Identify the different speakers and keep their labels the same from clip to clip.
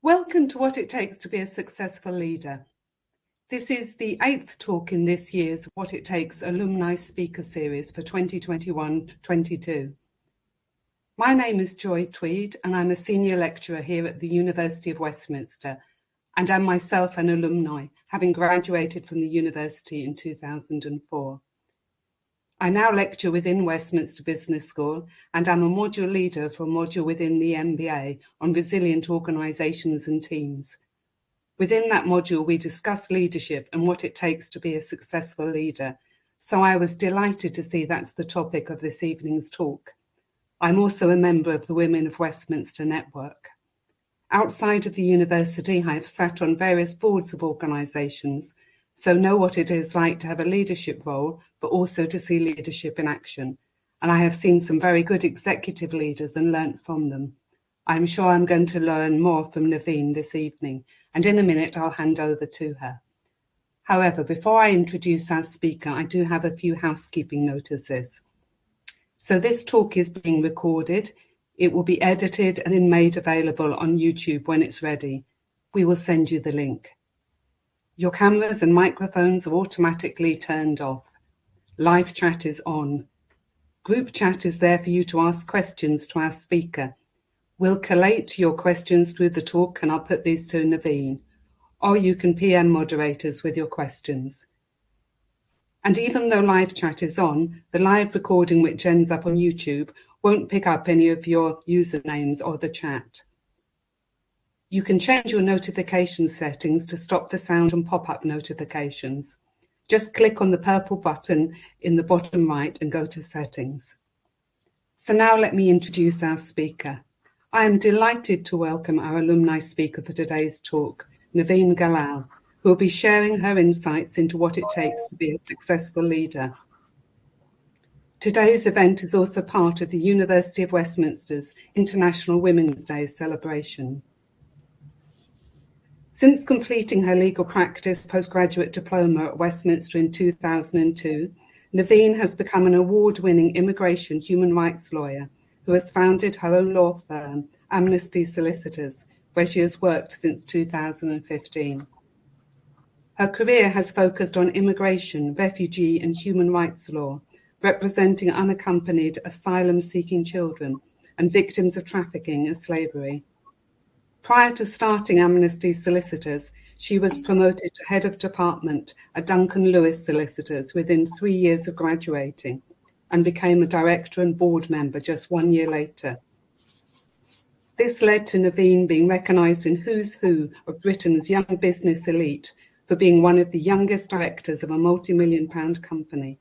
Speaker 1: Welcome to What It Takes to be a Successful Leader. This is the 8th talk in this year's What It Takes Alumni Speaker Series for 2021-22. My name is Joy Tweed and I'm a Senior Lecturer here at the University of Westminster and am myself an alumni, having graduated from the university in 2004. I now lecture within Westminster Business School and am a module leader for a module within the MBA on resilient organisations and teams. Within that module, we discuss leadership and what it takes to be a successful leader. So I was delighted to see that's the topic of this evening's talk. I'm also a member of the Women of Westminster Network. Outside of the university, I have sat on various boards of organisations, so know what it is like to have a leadership role, but also to see leadership in action. And I have seen some very good executive leaders and learnt from them. I'm sure I'm going to learn more from Neveen this evening, and in a minute I'll hand over to her. However, before I introduce our speaker, I do have a few housekeeping notices. So this talk is being recorded. It will be edited and then made available on YouTube when it's ready. We will send you the link. Your cameras and microphones are automatically turned off. Live chat is on. Group chat is there for you to ask questions to our speaker. We'll collate your questions through the talk and I'll put these to Neveen. Or you can PM moderators with your questions. And even though live chat is on, the live recording which ends up on YouTube won't pick up any of your usernames or the chat. You can change your notification settings to stop the sound and pop-up notifications. Just click on the purple button in the bottom right and go to settings. So now let me introduce our speaker. I am delighted to welcome our alumni speaker for today's talk, Neveen Galal, who will be sharing her insights into what it takes to be a successful leader. Today's event is also part of the University of Westminster's International Women's Day celebration. Since completing her legal practice postgraduate diploma at Westminster in 2002, Neveen has become an award-winning immigration human rights lawyer who has founded her own law firm, Amnesty Solicitors, where she has worked since 2015. Her career has focused on immigration, refugee and human rights law, representing unaccompanied asylum-seeking children and victims of trafficking and slavery. Prior to starting Amnesty Solicitors, she was promoted to head of department at Duncan Lewis Solicitors within 3 years of graduating and became a director and board member just 1 year later. This led to Neveen being recognised in Who's Who of Britain's young business elite for being one of the youngest directors of a multi-million-pound company.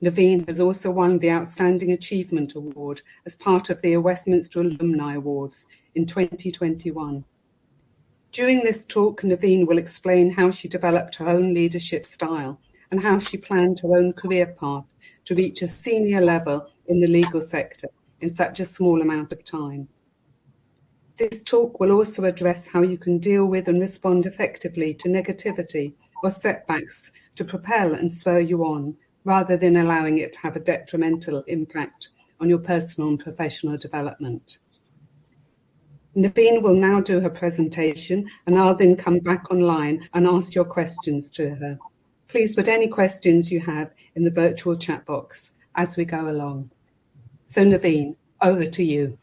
Speaker 1: Neveen has also won the Outstanding Achievement Award as part of the Westminster Alumni Awards in 2021. During this talk, Neveen will explain how she developed her own leadership style and how she planned her own career path to reach a senior level in the legal sector in such a small amount of time. This talk will also address how you can deal with and respond effectively to negativity or setbacks to propel and spur you on, rather than allowing it to have a detrimental impact on your personal and professional development. Neveen will now do her presentation and I'll then come back online and ask your questions to her. Please put any questions you have in the virtual chat box as we go along. So Neveen, over to you.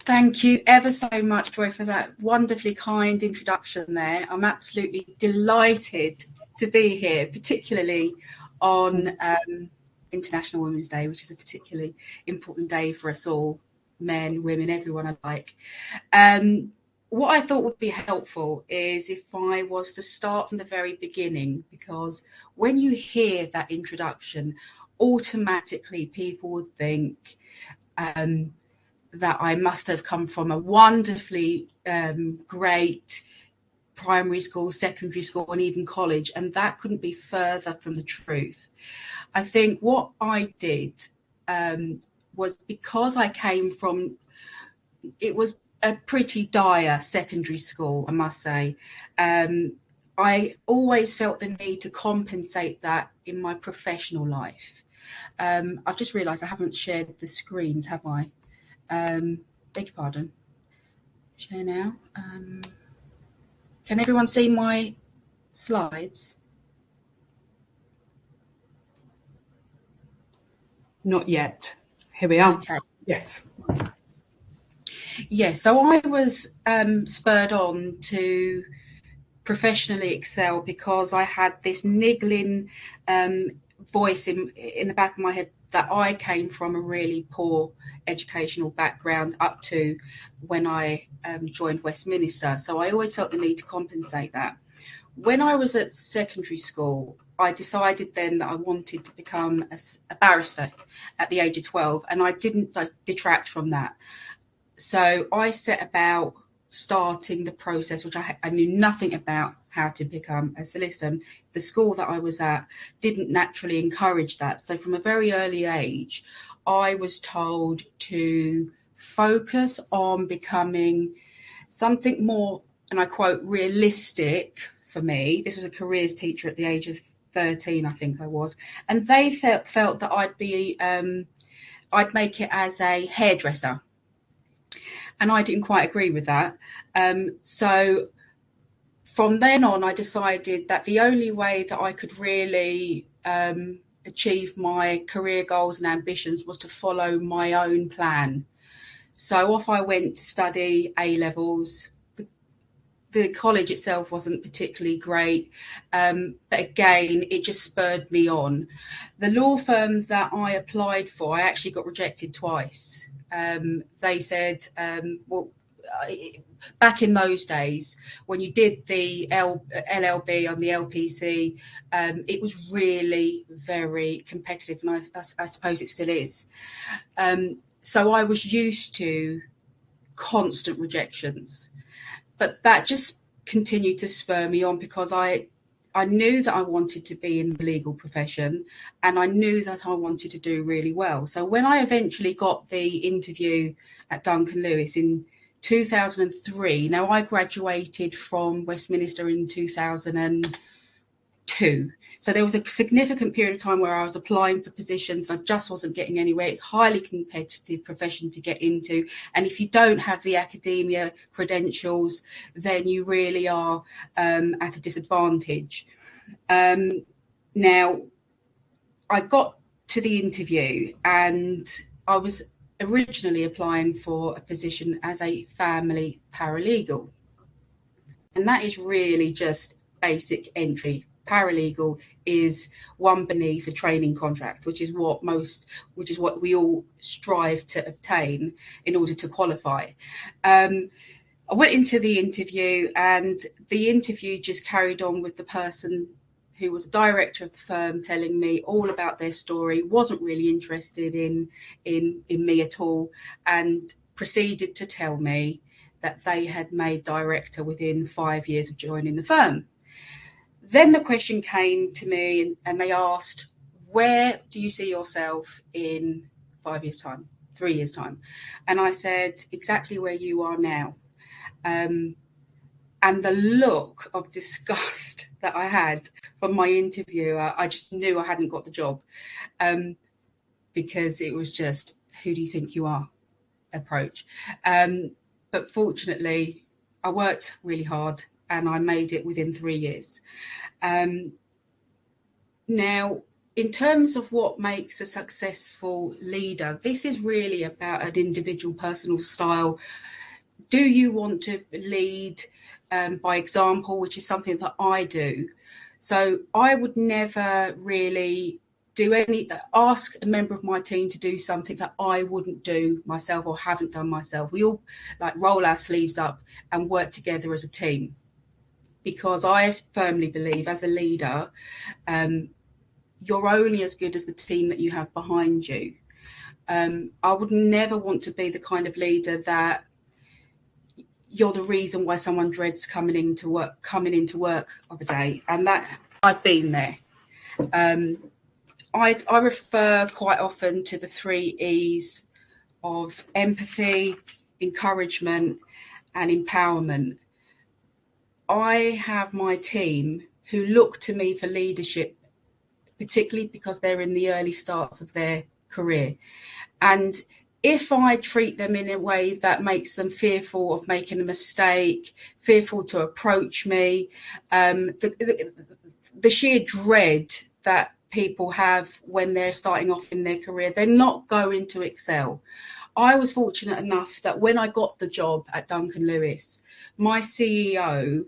Speaker 2: Thank you ever so much, Joy, for that wonderfully kind introduction there. I'm absolutely delighted to be here, particularly on International Women's Day, which is a particularly important day for us all, men, women, everyone alike. What I thought would be helpful is if I was to start from the very beginning, because when you hear that introduction, automatically people would think that I must have come from a wonderfully great primary school, secondary school, and even college, and that couldn't be further from the truth. I think what I did was, because I came from, it was a pretty dire secondary school, I must say. I always felt the need to compensate that in my professional life. I've just realised I haven't shared the screens, have I? Beg your pardon. share now. Can everyone see my slides?
Speaker 1: Not yet. Here we are.
Speaker 2: Okay.
Speaker 1: Yes.
Speaker 2: Yes, so I was spurred on to professionally excel because I had this niggling voice in the back of my head that I came from a really poor educational background up to when I joined Westminster. So I always felt the need to compensate that. When I was at secondary school, I decided then that I wanted to become a barrister at the age of 12, and I didn't detract from that. So I set about starting the process, which I knew nothing about how to become a solicitor. The school that I was at didn't naturally encourage that. So from a very early age, I was told to focus on becoming something more, and I quote, realistic for me. This was a careers teacher at the age of 13, I think I was. And they felt that I'd make it as a hairdresser. And I didn't quite agree with that. So from then on, I decided that the only way that I could really achieve my career goals and ambitions was to follow my own plan. So off I went to study A-levels. The college itself wasn't particularly great, but again, it just spurred me on. The law firm that I applied for, I actually got rejected twice. They said, back in those days, when you did the LLB on the LPC, it was really very competitive, and I suppose it still is. So I was used to constant rejections. But that just continued to spur me on because I knew that I wanted to be in the legal profession, and I knew that I wanted to do really well. So when I eventually got the interview at Duncan Lewis in 2003, now I graduated from Westminster in 2002. So there was a significant period of time where I was applying for positions. I just wasn't getting anywhere. It's a highly competitive profession to get into. And if you don't have the academia credentials, then you really are at a disadvantage. Now, I got to the interview, and I was originally applying for a position as a family paralegal. And that is really just basic entry. Paralegal is one beneath a training contract, which is what we all strive to obtain in order to qualify. I went into the interview, and the interview just carried on with the person who was director of the firm telling me all about their story, wasn't really interested in me at all, and proceeded to tell me that they had made director within 5 years of joining the firm. Then the question came to me, and they asked, where do you see yourself in 5 years' time, 3 years' time? And I said, exactly where you are now. And the look of disgust that I had from my interviewer, I just knew I hadn't got the job, because it was just, who do you think you are approach. But fortunately, I worked really hard, and I made it within 3 years. Now, in terms of what makes a successful leader, this is really about an individual personal style. Do you want to lead by example, which is something that I do? So I would never really ask a member of my team to do something that I wouldn't do myself or haven't done myself. We all roll our sleeves up and work together as a team, because I firmly believe as a leader, you're only as good as the team that you have behind you. I would never want to be the kind of leader that you're the reason why someone dreads coming into work of a day, and that I've been there. I refer quite often to the 3 E's of empathy, encouragement, and empowerment. I have my team who look to me for leadership, particularly because they're in the early starts of their career. And if I treat them in a way that makes them fearful of making a mistake, fearful to approach me, the sheer dread that people have when they're starting off in their career, they're not going to excel. I was fortunate enough that when I got the job at Duncan Lewis, my CEO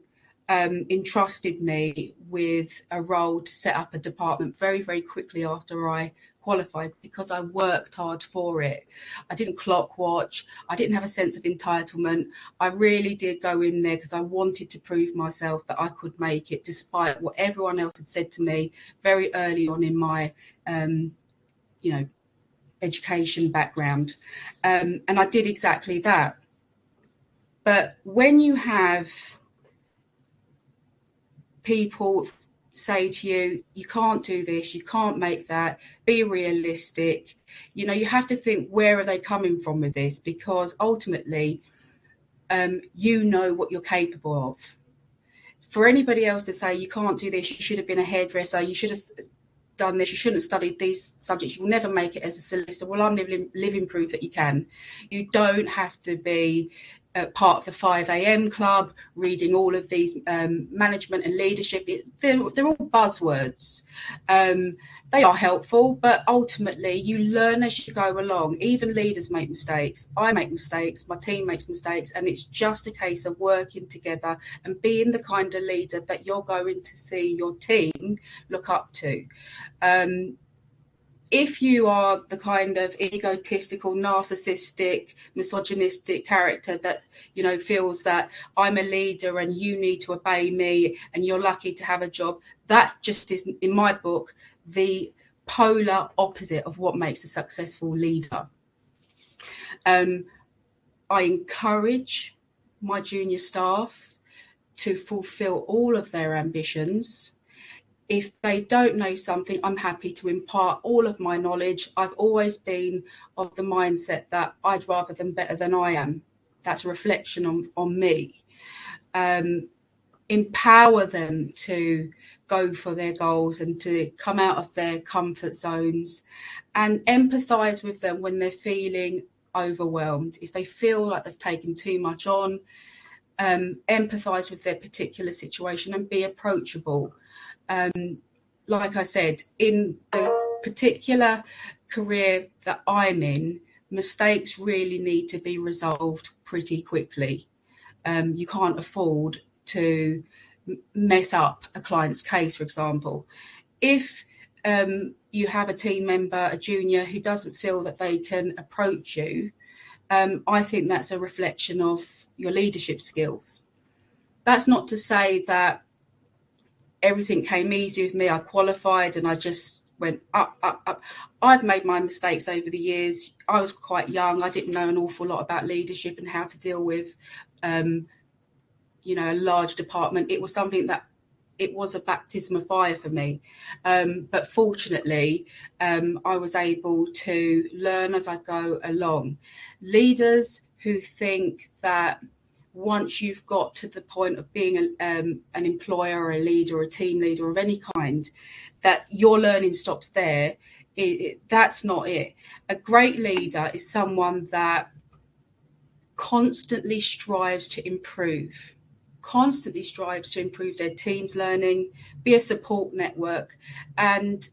Speaker 2: entrusted me with a role to set up a department very, very quickly after I qualified, because I worked hard for it. I didn't clock watch. I didn't have a sense of entitlement. I really did go in there because I wanted to prove myself that I could make it, despite what everyone else had said to me very early on in my education background. And I did exactly that. But when you have people say to you, you can't do this, you can't make that, be realistic, you have to think, where are they coming from with this? Because ultimately, you know what you're capable of. For anybody else to say you can't do this, you should have been a hairdresser, you should have done this, you shouldn't have studied these subjects, you'll never make it as a solicitor. Well, I'm living proof that you can. You don't have to be part of the 5 a.m. club, reading all of these management and leadership. They're all buzzwords. They are helpful, but ultimately you learn as you go along. Even leaders make mistakes. I make mistakes. My team makes mistakes. And it's just a case of working together and being the kind of leader that you're going to see your team look up to. If you are the kind of egotistical, narcissistic, misogynistic character that, feels that I'm a leader and you need to obey me and you're lucky to have a job, that just is, in my book, the polar opposite of what makes a successful leader. I encourage my junior staff to fulfill all of their ambitions. If they don't know something, I'm happy to impart all of my knowledge. I've always been of the mindset that I'd rather them better than I am. That's a reflection on me. Empower them to go for their goals and to come out of their comfort zones, and empathise with them when they're feeling overwhelmed. If they feel like they've taken too much on, empathise with their particular situation and be approachable. Like I said, in the particular career that I'm in, mistakes really need to be resolved pretty quickly. You can't afford to mess up a client's case, for example. If you have a team member, a junior, who doesn't feel that they can approach you, I think that's a reflection of your leadership skills. That's not to say that everything came easy with me. I qualified and I just went up, up, up. I've made my mistakes over the years. I was quite young. I didn't know an awful lot about leadership and how to deal with, a large department. It was something that, it was a baptism of fire for me. But fortunately, I was able to learn as I go along. Leaders who think that once you've got to the point of being an employer or a leader or a team leader of any kind, that your learning stops there, that's not it. A great leader is someone that constantly strives to improve their team's learning, be a support network, and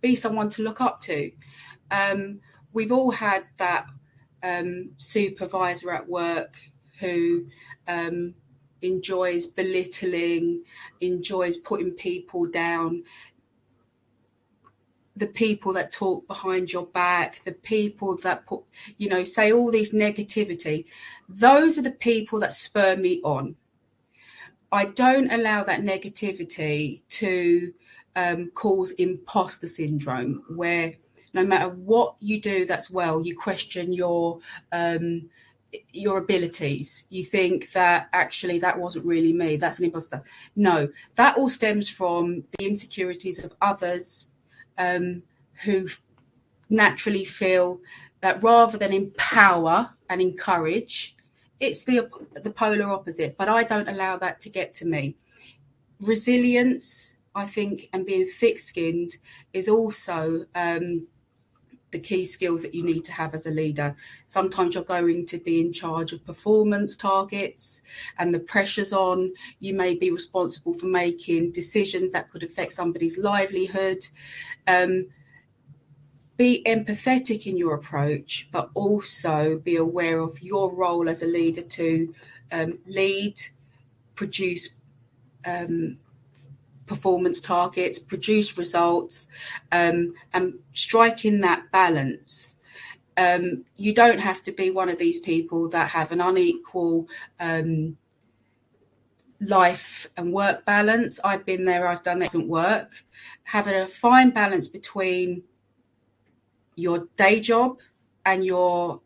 Speaker 2: be someone to look up to. We've all had that supervisor at work who enjoys belittling, enjoys putting people down. The people that talk behind your back, the people that say all these negativity, those are the people that spur me on. I don't allow that negativity to cause imposter syndrome, where no matter what you do that's well, you question your abilities. You think that actually that wasn't really me, that's an imposter. No, that all stems from the insecurities of others who naturally feel that rather than empower and encourage, it's the polar opposite. But I don't allow that to get to me. Resilience, I think, and being thick-skinned is also the key skills that you need to have as a leader. Sometimes you're going to be in charge of performance targets and the pressure's on. You may be responsible for making decisions that could affect somebody's livelihood. Be empathetic in your approach, but also be aware of your role as a leader to lead, produce performance targets, produce results, and striking that balance. You don't have to be one of these people that have an unequal life and work balance. I've been there, I've done that. It doesn't work. Having a fine balance between your day job and your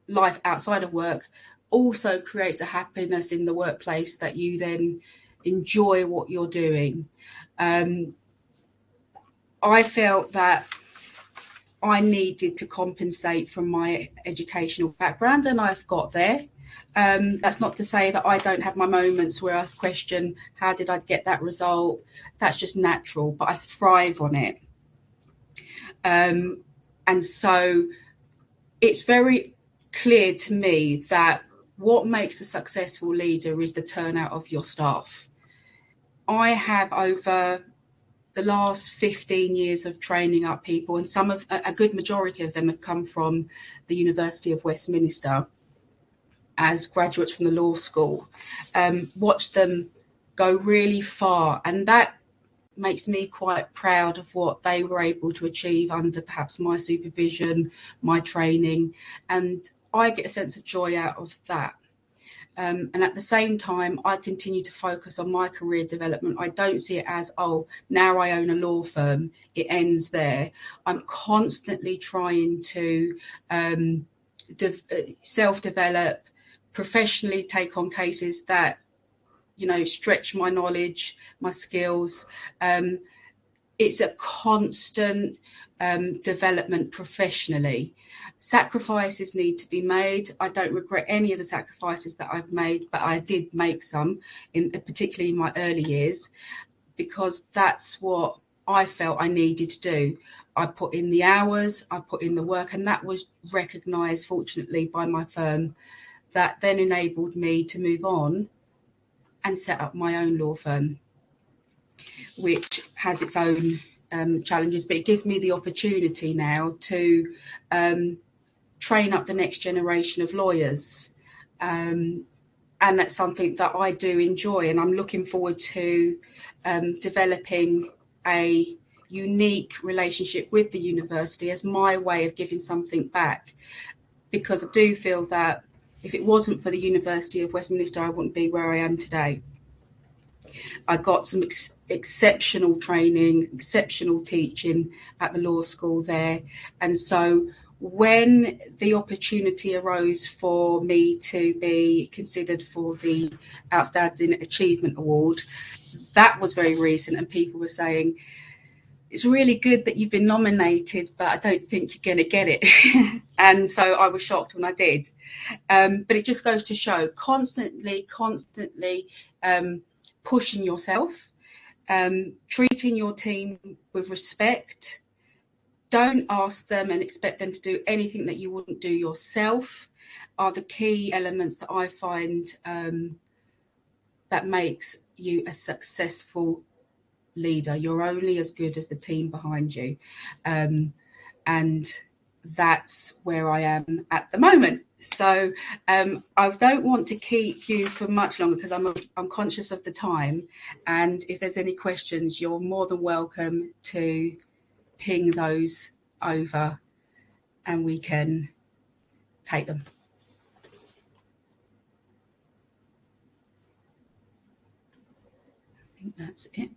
Speaker 2: life outside of work also creates a happiness in the workplace that you then enjoy what you're doing. I felt that I needed to compensate from my educational background, and I've got there. That's not to say that I don't have my moments where I question, how did I get that result? That's just natural, but I thrive on it. And so it's very clear to me that what makes a successful leader is the turnout of your staff. I have, over the last 15 years of training up people, and a good majority of them have come from the University of Westminster as graduates from the law school, watched them go really far, and that makes me quite proud of what they were able to achieve under perhaps my supervision, my training, and I get a sense of joy out of that. And at the same time, I continue to focus on my career development. I don't see it as, oh, now I own a law firm, it ends there. I'm constantly trying to self-develop, professionally take on cases that, stretch my knowledge, my skills. It's a constant development professionally. Sacrifices need to be made. I don't regret any of the sacrifices that I've made, but I did make some, particularly in my early years, because that's what I felt I needed to do. I put in the hours, I put in the work, and that was recognised, fortunately, by my firm, that then enabled me to move on and set up my own law firm, which has its own challenges, but it gives me the opportunity now to train up the next generation of lawyers, and that's something that I do enjoy, and I'm looking forward to developing a unique relationship with the university as my way of giving something back, because I do feel that if it wasn't for the University of Westminster, I wouldn't be where I am today. I got some exceptional training, exceptional teaching at the law school there. And so when the opportunity arose for me to be considered for the Outstanding Achievement Award, that was very recent, and people were saying, it's really good that you've been nominated, but I don't think you're going to get it. And so I was shocked when I did. But it just goes to show constantly pushing yourself, treating your team with respect. Don't ask them and expect them to do anything that you wouldn't do yourself, are the key elements that I find that makes you a successful leader. You're only as good as the team behind you, and that's where I am at the moment. So I don't want to keep you for much longer because I'm conscious of the time, and if there's any questions, you're more than welcome to ping those over and we can take them. I think that's it.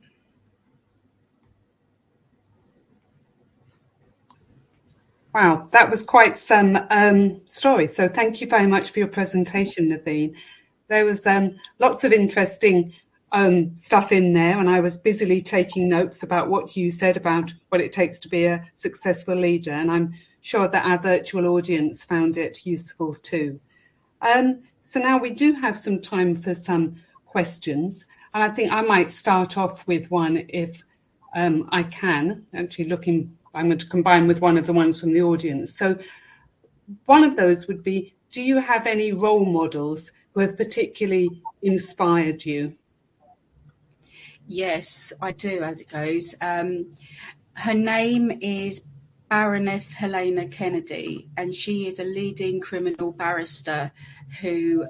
Speaker 1: Wow, that was quite some story. So thank you very much for your presentation, Neveen. There was lots of interesting stuff in there, and I was busily taking notes about what you said about what it takes to be a successful leader, and I'm sure that our virtual audience found it useful too. So now we do have some time for some questions, and I think I might start off with one if I can, actually looking I'm going to combine with one of the ones from the audience. So one of those would be, do you have any role models who have particularly inspired you?
Speaker 2: Yes, I do, as it goes. Her name is Baroness Helena Kennedy, and she is a leading criminal barrister who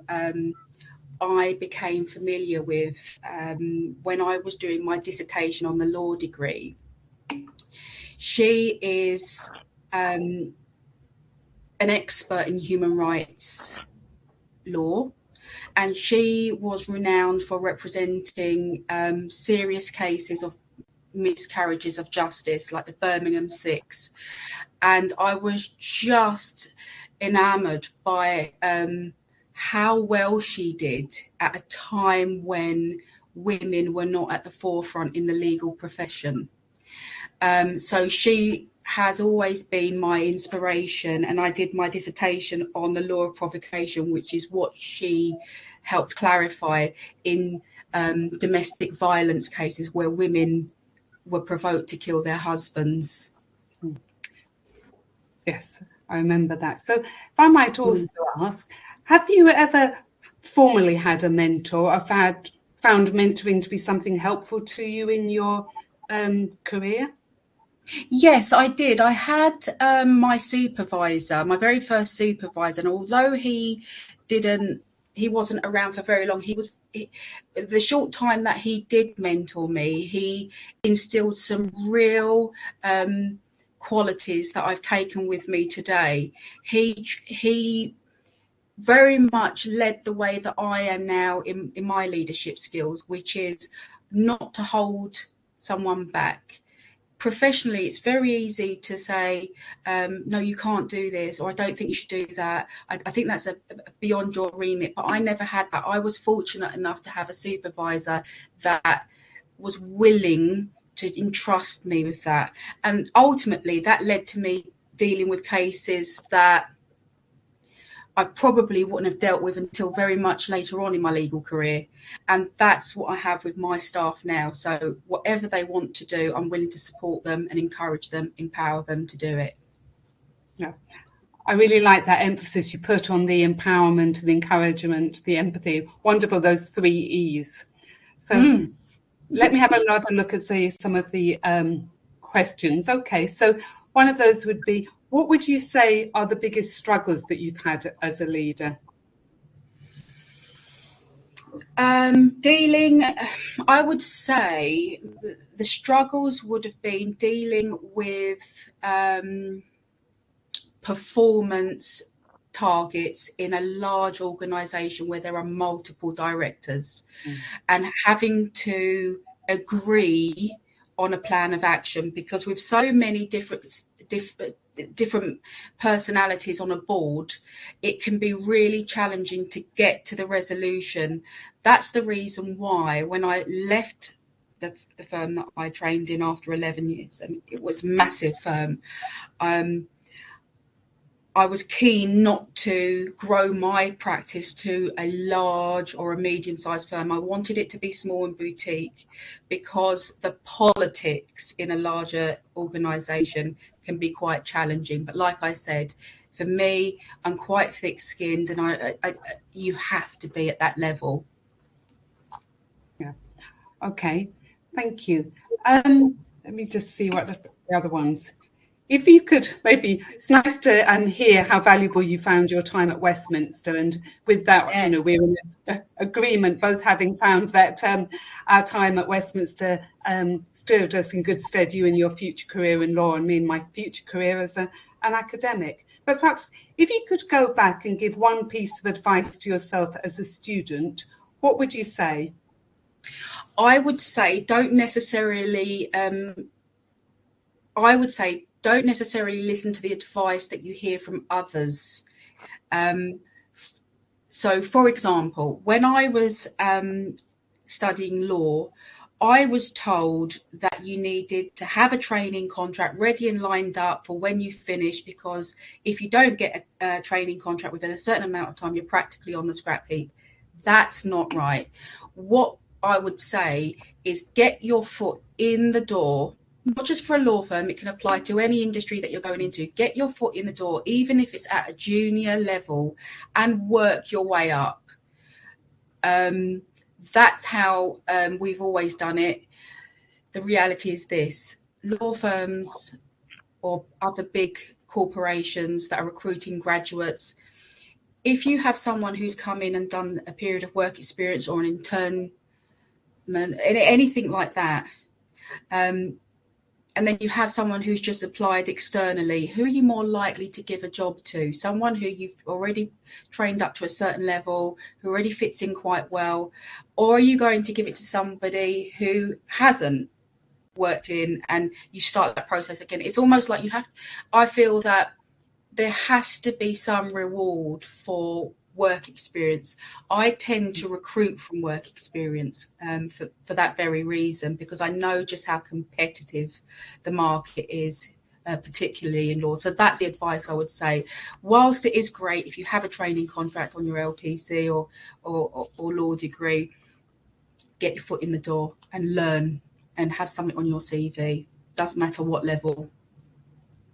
Speaker 2: I became familiar with when I was doing my dissertation on the law degree. She is an expert in human rights law, and she was renowned for representing serious cases of miscarriages of justice, like the Birmingham Six. And I was just enamoured by how well she did at a time when women were not at the forefront in the legal profession. So she has always been my inspiration, and I did my dissertation on the law of provocation, which is what she helped clarify in domestic violence cases where women were provoked to kill their husbands.
Speaker 1: Yes, I remember that. So if I might also ask, have you ever formally had a mentor or found mentoring to be something helpful to you in your career?
Speaker 2: Yes, I did. I had my supervisor, my very first supervisor, and although he wasn't around for very long, the short time that he did mentor me, he instilled some real qualities that I've taken with me today. He very much led the way that I am now in my leadership skills, which is not to hold someone back. Professionally, it's very easy to say, no, you can't do this, or I don't think you should do that. I think that's beyond your remit, but I never had that. I was fortunate enough to have a supervisor that was willing to entrust me with that. And ultimately, that led to me dealing with cases that I probably wouldn't have dealt with until very much later on in my legal career. And that's what I have with my staff now. So whatever they want to do, I'm willing to support them and encourage them, empower them to do it.
Speaker 1: Yeah. I really like that emphasis you put on the empowerment, the encouragement, the empathy. Wonderful, those 3 E's. So let me have another look at some of the questions. Okay, so one of those would be, what would you say are the biggest struggles that you've had as a leader?
Speaker 2: I would say the struggles would have been dealing with performance targets in a large organisation where there are multiple directors, and having to agree on a plan of action, because with so many different personalities on a board, it can be really challenging to get to the resolution. That's the reason why when I left the firm that I trained in after 11 years, and it was a massive firm, I was keen not to grow my practice to a large or a medium-sized firm. I wanted it to be small and boutique, because the politics in a larger organisation can be quite challenging. But like I said, for me, I'm quite thick-skinned, and you have to be at that level.
Speaker 1: Yeah. Okay. Thank you. Let me just see what the other ones. If you could, maybe it's nice to hear how valuable you found your time at Westminster, and with that,
Speaker 2: Yes.
Speaker 1: We're in agreement, both having found that our time at Westminster stood us in good stead, you in your future career in law, and me in my future career as an academic. But perhaps if you could go back and give one piece of advice to yourself as a student, what would you say?
Speaker 2: I would say don't necessarily listen to the advice that you hear from others. So, for example, when I was studying law, I was told that you needed to have a training contract ready and lined up for when you finish, because if you don't get a training contract within a certain amount of time, you're practically on the scrap heap. That's not right. What I would say is get your foot in the door not just for a law firm, it can apply to any industry that you're going into. Get your foot in the door, even if it's at a junior level, and work your way up. That's how we've always done it. The reality is this: law firms or other big corporations that are recruiting graduates, if you have someone who's come in and done a period of work experience or an internment, anything like that, and then you have someone who's just applied externally, who are you more likely to give a job to? Someone who you've already trained up to a certain level, who already fits in quite well, or are you going to give it to somebody who hasn't worked in, and you start that process again? It's almost like I feel that there has to be some reward for work experience. I tend to recruit from work experience for that very reason, because I know just how competitive the market is, particularly in law. So that's the advice I would say. Whilst it is great if you have a training contract on your LPC or law degree, get your foot in the door and learn and have something on your CV. Doesn't matter what level.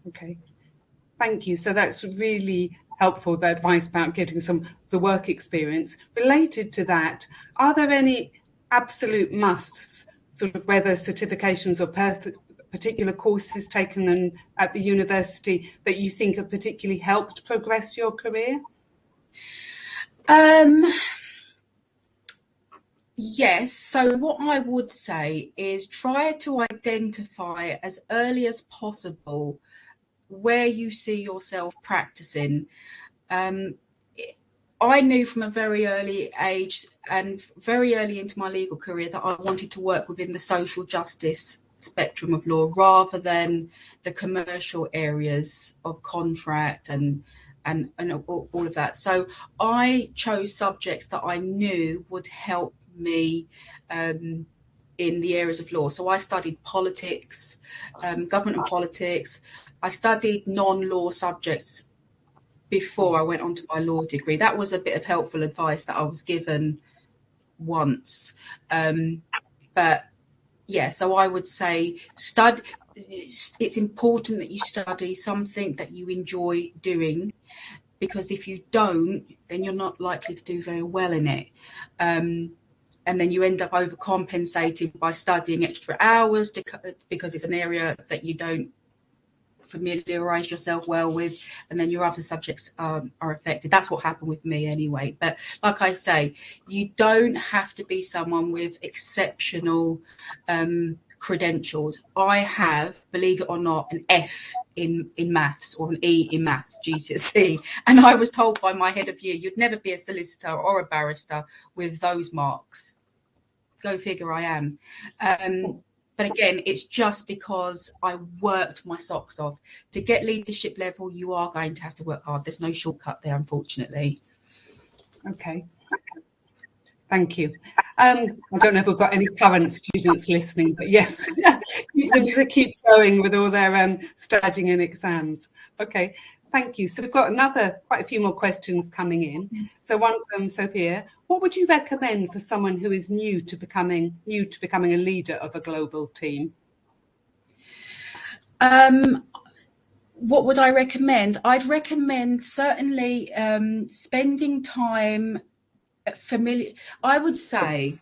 Speaker 1: Okay, thank you. So that's really helpful, the advice about getting the work experience. Related to that, are there any absolute musts, sort of whether certifications or particular courses taken at the university that you think have particularly helped progress your career?
Speaker 2: Yes. So what I would say is try to identify as early as possible where you see yourself practicing. I knew from a very early age and very early into my legal career that I wanted to work within the social justice spectrum of law rather than the commercial areas of contract and all of that. So I chose subjects that I knew would help me in the areas of law. So I studied politics, government and politics. I studied non-law subjects before I went on to my law degree. That was a bit of helpful advice that I was given once. But yeah, so I would say it's important that you study something that you enjoy doing, because if you don't, then you're not likely to do very well in it. And then you end up overcompensating by studying extra hours because it's an area that you don't familiarise yourself well with, and then your other subjects are affected. That's what happened with me anyway. But like I say, you don't have to be someone with exceptional credentials. I have, believe it or not, an F in maths or an E in maths GCSE, and I was told by my head of year, you'd never be a solicitor or a barrister with those marks. Go figure, I am. But again, it's just because I worked my socks off. To get leadership level, you are going to have to work hard. There's no shortcut there, unfortunately.
Speaker 1: Okay. Thank you. I don't know if we've got any current students listening, but yes, keep them to keep going with all their studying and exams. Okay, thank you. So we've got quite a few more questions coming in. So one from Sophia. What would you recommend for someone who is new to becoming a leader of a global team?
Speaker 2: What would I recommend? I'd recommend certainly spending time I would say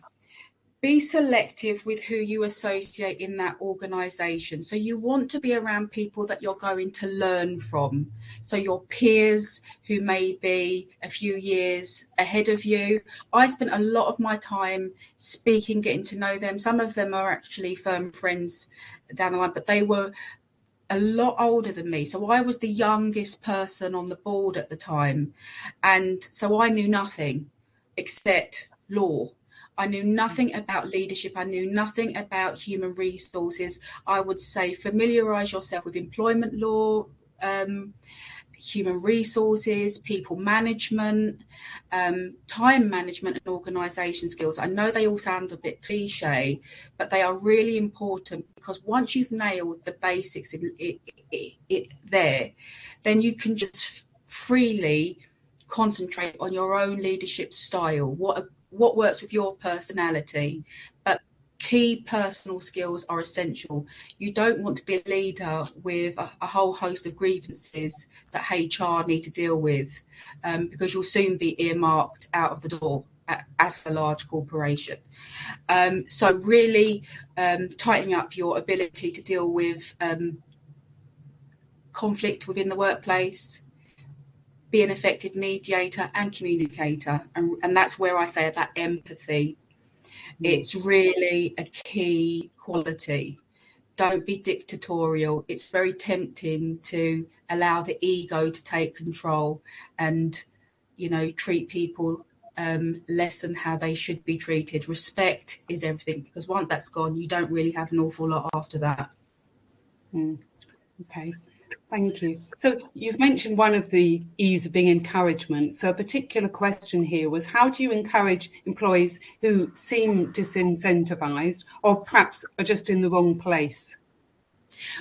Speaker 2: be selective with who you associate in that organisation. So you want to be around people that you're going to learn from. So your peers who may be a few years ahead of you. I spent a lot of my time speaking, getting to know them. Some of them are actually firm friends down the line, but they were a lot older than me. So I was the youngest person on the board at the time. And so I knew nothing except law. I knew nothing about leadership. I knew nothing about human resources. I would say familiarise yourself with employment law, human resources, people management, time management and organisation skills. I know they all sound a bit cliche, but they are really important, because once you've nailed the basics there, then you can just freely concentrate on your own leadership style, what works with your personality. But key personal skills are essential. You don't want to be a leader with a whole host of grievances that HR need to deal with, because you'll soon be earmarked out of the door as a large corporation. So really tightening up your ability to deal with conflict within the workplace, be an effective mediator and communicator, and that's where I say about empathy. It's really a key quality. Don't be dictatorial. It's very tempting to allow the ego to take control and, you know, treat people less than how they should be treated. Respect is everything, because once that's gone, you don't really have an awful lot after that.
Speaker 1: Okay. Thank you. So you've mentioned one of the E's being encouragement. So a particular question here was, how do you encourage employees who seem disincentivised or perhaps are just in the wrong place?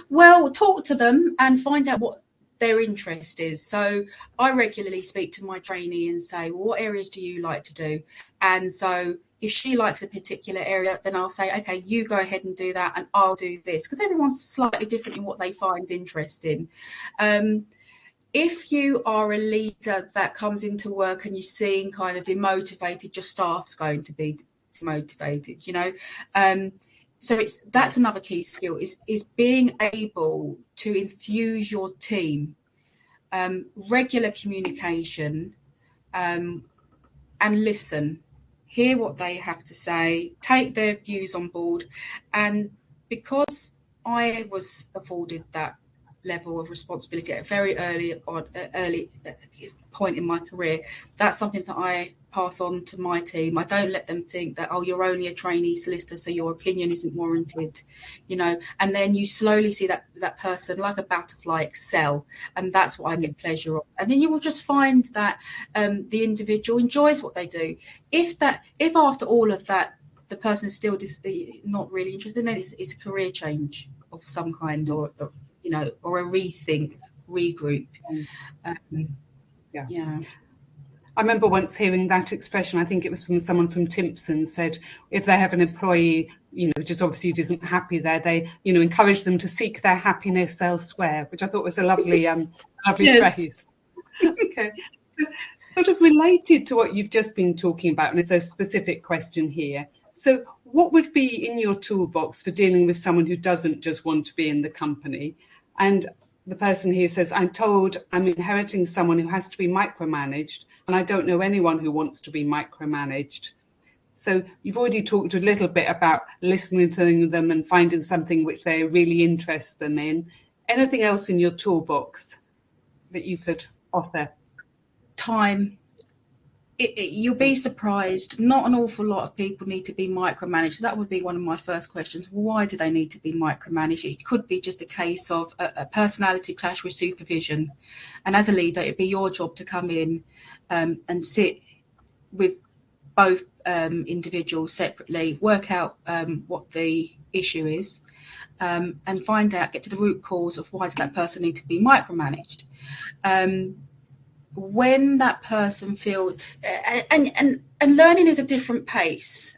Speaker 2: Well, talk to them and find out what their interest is. So I regularly speak to my trainee and say, well, what areas do you like to do? And so if she likes a particular area, then I'll say, okay, you go ahead and do that and I'll do this, because everyone's slightly different in what they find interesting. If you are a leader that comes into work and you're seeing kind of demotivated, your staff's going to be demotivated, you know. So that's another key skill, is being able to infuse your team, regular communication, and listen. Hear what they have to say, take their views on board. And because I was afforded that level of responsibility at a very early point in my career, that's something that I pass on to my team. I don't let them think that, oh, you're only a trainee solicitor, so your opinion isn't warranted, you know. And then you slowly see that person, like a butterfly, excel, and that's what I get pleasure of. And then you will just find that the individual enjoys what they do. If after all of that the person is still not really interested, then it's a career change of some kind, or you know, or a rethink, regroup. Yeah.
Speaker 1: I remember once hearing that expression. I think it was from someone from Timpson, said if they have an employee, you know, just obviously isn't happy there, they, you know, encourage them to seek their happiness elsewhere, which I thought was a lovely, phrase. Okay. Sort of related to what you've just been talking about, and it's a specific question here. So what would be in your toolbox for dealing with someone who doesn't just want to be in the company? And the person here says, I'm told I'm inheriting someone who has to be micromanaged, and I don't know anyone who wants to be micromanaged. So you've already talked a little bit about listening to them and finding something which they really interest them in. Anything else in your toolbox that you could offer?
Speaker 2: Time. You'll be surprised. Not an awful lot of people need to be micromanaged. So that would be one of my first questions. Why do they need to be micromanaged? It could be just a case of a personality clash with supervision. And as a leader, it'd be your job to come in and sit with both individuals separately, work out what the issue is, and get to the root cause of why does that person need to be micromanaged. When that person feels, and learning is a different pace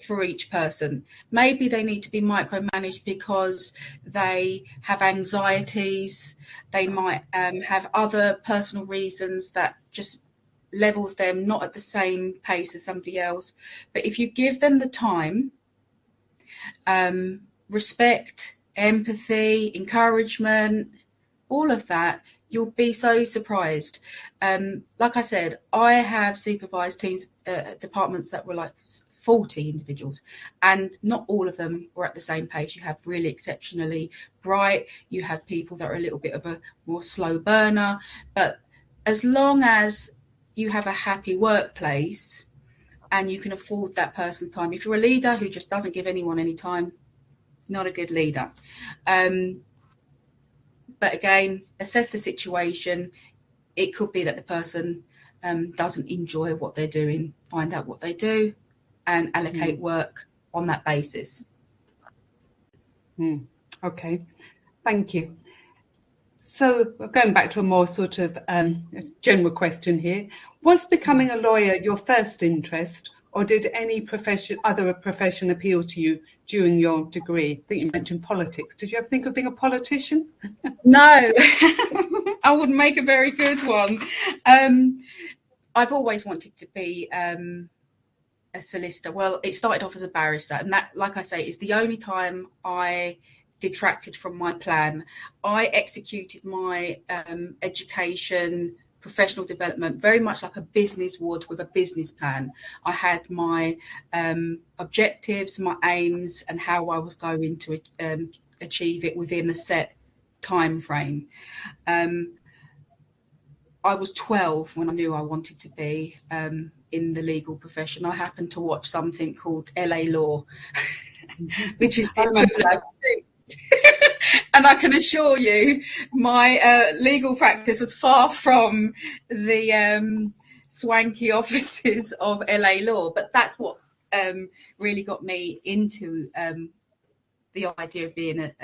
Speaker 2: for each person. Maybe they need to be micromanaged because they have anxieties. They might have other personal reasons that just levels them not at the same pace as somebody else. But if you give them the time, respect, empathy, encouragement, all of that, you'll be so surprised. Like I said, I have supervised teams, departments that were like 40 individuals, and not all of them were at the same pace. You have really exceptionally bright, you have people that are a little bit of a more slow burner, but as long as you have a happy workplace and you can afford that person's time. If you're a leader who just doesn't give anyone any time, not a good leader. But again, assess the situation. It could be that the person doesn't enjoy what they're doing. Find out what they do and allocate work on that basis.
Speaker 1: Okay, thank you. So going back to a more sort of general question here, was becoming a lawyer your first interest, or did any other profession appeal to you during your degree? I think you mentioned politics. Did you ever think of being a politician?
Speaker 2: No, I would make a very good one. I've always wanted to be a solicitor. Well, it started off as a barrister, and that, like I say, is the only time I detracted from my plan. I executed my education, professional development very much like a business would with a business plan. I had my objectives, my aims, and how I was going to achieve it within a set time frame. I was 12 when I knew I wanted to be in the legal profession. I happened to watch something called LA Law, which is the equivalent of Suits. And I can assure you, my legal practice was far from the swanky offices of LA Law, but that's what really got me into the idea of being a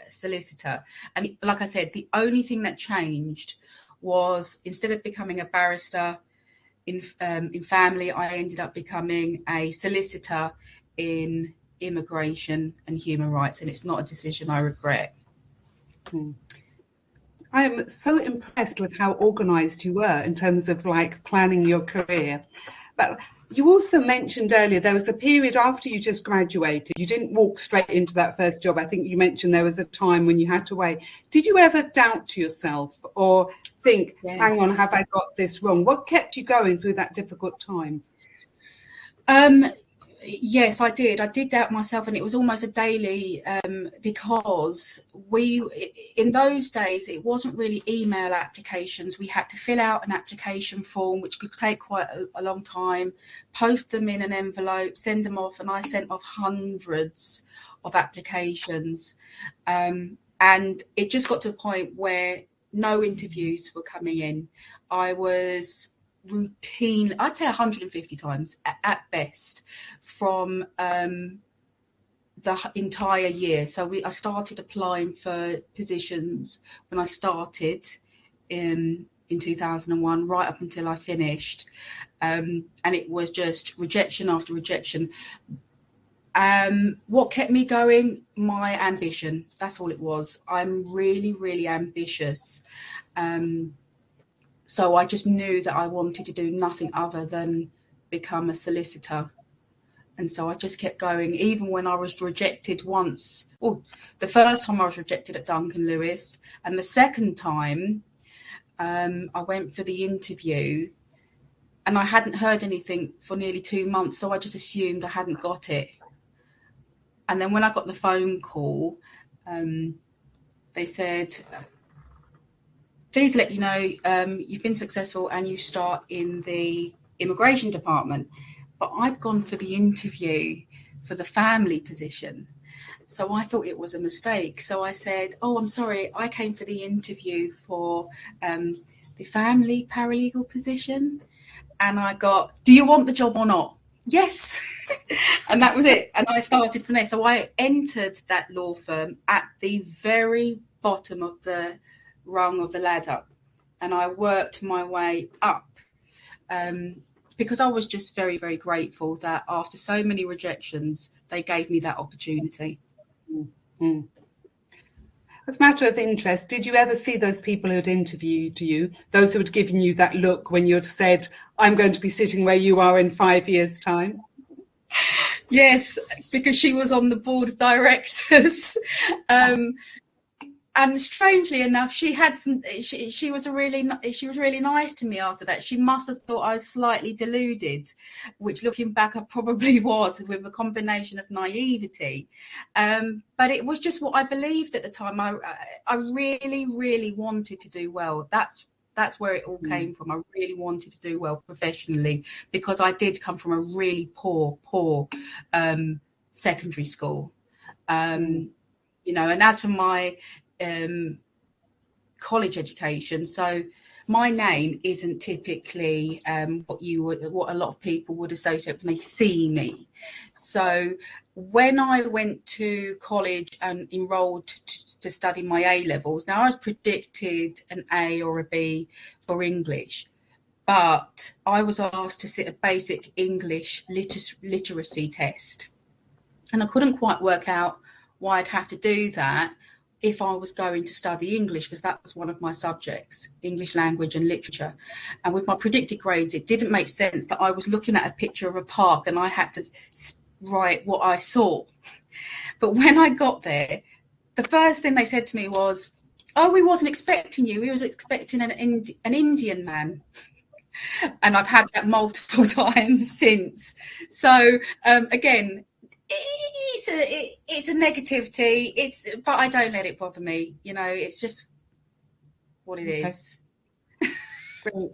Speaker 2: solicitor. And like I said, the only thing that changed was, instead of becoming a barrister in family, I ended up becoming a solicitor in immigration and human rights, and it's not a decision I regret.
Speaker 1: I am so impressed with how organised you were in terms of like planning your career. But you also mentioned earlier there was a period after you just graduated. You didn't walk straight into that first job. I think you mentioned there was a time when you had to wait. Did you ever doubt to yourself or think, hang on, have I got this wrong? What kept you going through that difficult time?
Speaker 2: Yes, I did. I did doubt myself, and it was almost a daily, because in those days, it wasn't really email applications. We had to fill out an application form, which could take quite a long time, post them in an envelope, send them off, and I sent off hundreds of applications. And it just got to a point where no interviews were coming in. I was routine, I'd say 150 times at best from the entire year. So I started applying for positions when I started in 2001 right up until I finished, and it was just rejection after rejection. What kept me going? My ambition. That's all it was. I'm really, really ambitious. So I just knew that I wanted to do nothing other than become a solicitor. And so I just kept going, even when I was rejected once. Well, the first time I was rejected at Duncan Lewis, and the second time I went for the interview and I hadn't heard anything for nearly 2 months, so I just assumed I hadn't got it. And then when I got the phone call, they said, please let you know you've been successful and you start in the immigration department. But I'd gone for the interview for the family position, so I thought it was a mistake. So I said, oh, I'm sorry, I came for the interview for the family paralegal position. And I got, do you want the job or not? Yes. And that was it. And I started from there. So I entered that law firm at the very bottom of the rung of the ladder, and I worked my way up, because I was just very, very grateful that after so many rejections they gave me that opportunity.
Speaker 1: Mm-hmm. As a matter of interest, did you ever see those people who had interviewed you, those who had given you that look when you had said, I'm going to be sitting where you are in 5 years' time?
Speaker 2: Yes, because she was on the board of directors. And strangely enough, she was really nice to me after that. She must have thought I was slightly deluded, which looking back I probably was, with a combination of naivety. But it was just what I believed at the time. I really, really wanted to do well. That's where it all came from. I really wanted to do well professionally, because I did come from a really poor secondary school. And as for my college education, so my name isn't typically what a lot of people would associate when they see me. So when I went to college and enrolled to study my A levels, now I was predicted an A or a B for English, but I was asked to sit a basic English literacy test, and I couldn't quite work out why I'd have to do that if I was going to study English, because that was one of my subjects, English language and literature. And with my predicted grades, it didn't make sense that I was looking at a picture of a park and I had to write what I saw. But when I got there, the first thing they said to me was, "Oh, we wasn't expecting you. We was expecting an Indian man." And I've had that multiple times since. So again, it's a negativity. But I don't let it bother me. You know, it's just what it is.
Speaker 1: Great.